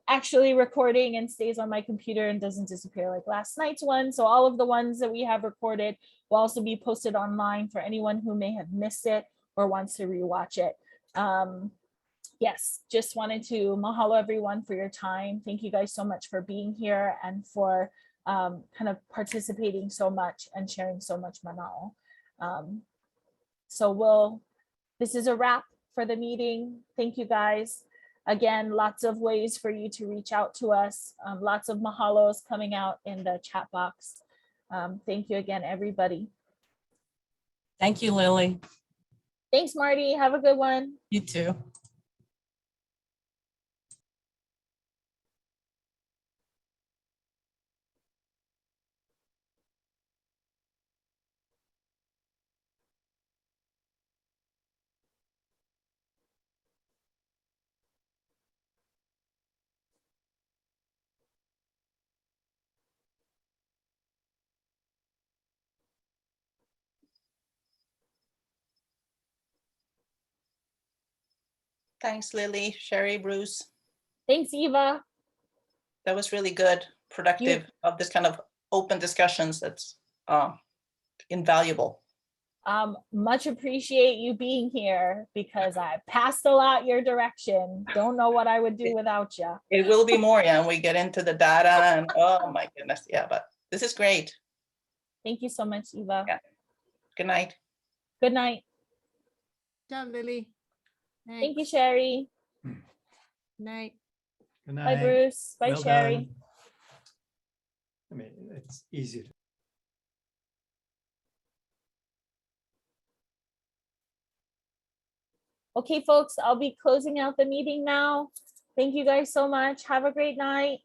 actually recording and stays on my computer and doesn't disappear like last night's one. So all of the ones that we have recorded will also be posted online for anyone who may have missed it or wants to rewatch it. Yes, just wanted to mahalo everyone for your time. Thank you guys so much for being here and for kind of participating so much and sharing so much manaʻo. So this is a wrap for the meeting. Thank you guys. Again, lots of ways for you to reach out to us. Lots of mahalos coming out in the chat box. Thank you again, everybody. Thank you, Lily. Thanks, Marty. Have a good one. You too. Thanks, Lily, Sherry, Bruce. Thanks, Eva. That was really good, productive of this kind of open discussions. That's invaluable. Much appreciate you being here because I passed a lot your direction. Don't know what I would do without you. It will be more, yeah, and we get into the data and oh my goodness, yeah, but this is great. Thank you so much, Eva. Yeah. Good night. Good night. John, Lily. Thank you, Sherry. Night. Good Bye, night. Bruce. Bye, Well Sherry. done. I mean, it's easy to. Okay, folks, I'll be closing out the meeting now. Thank you guys so much. Have a great night.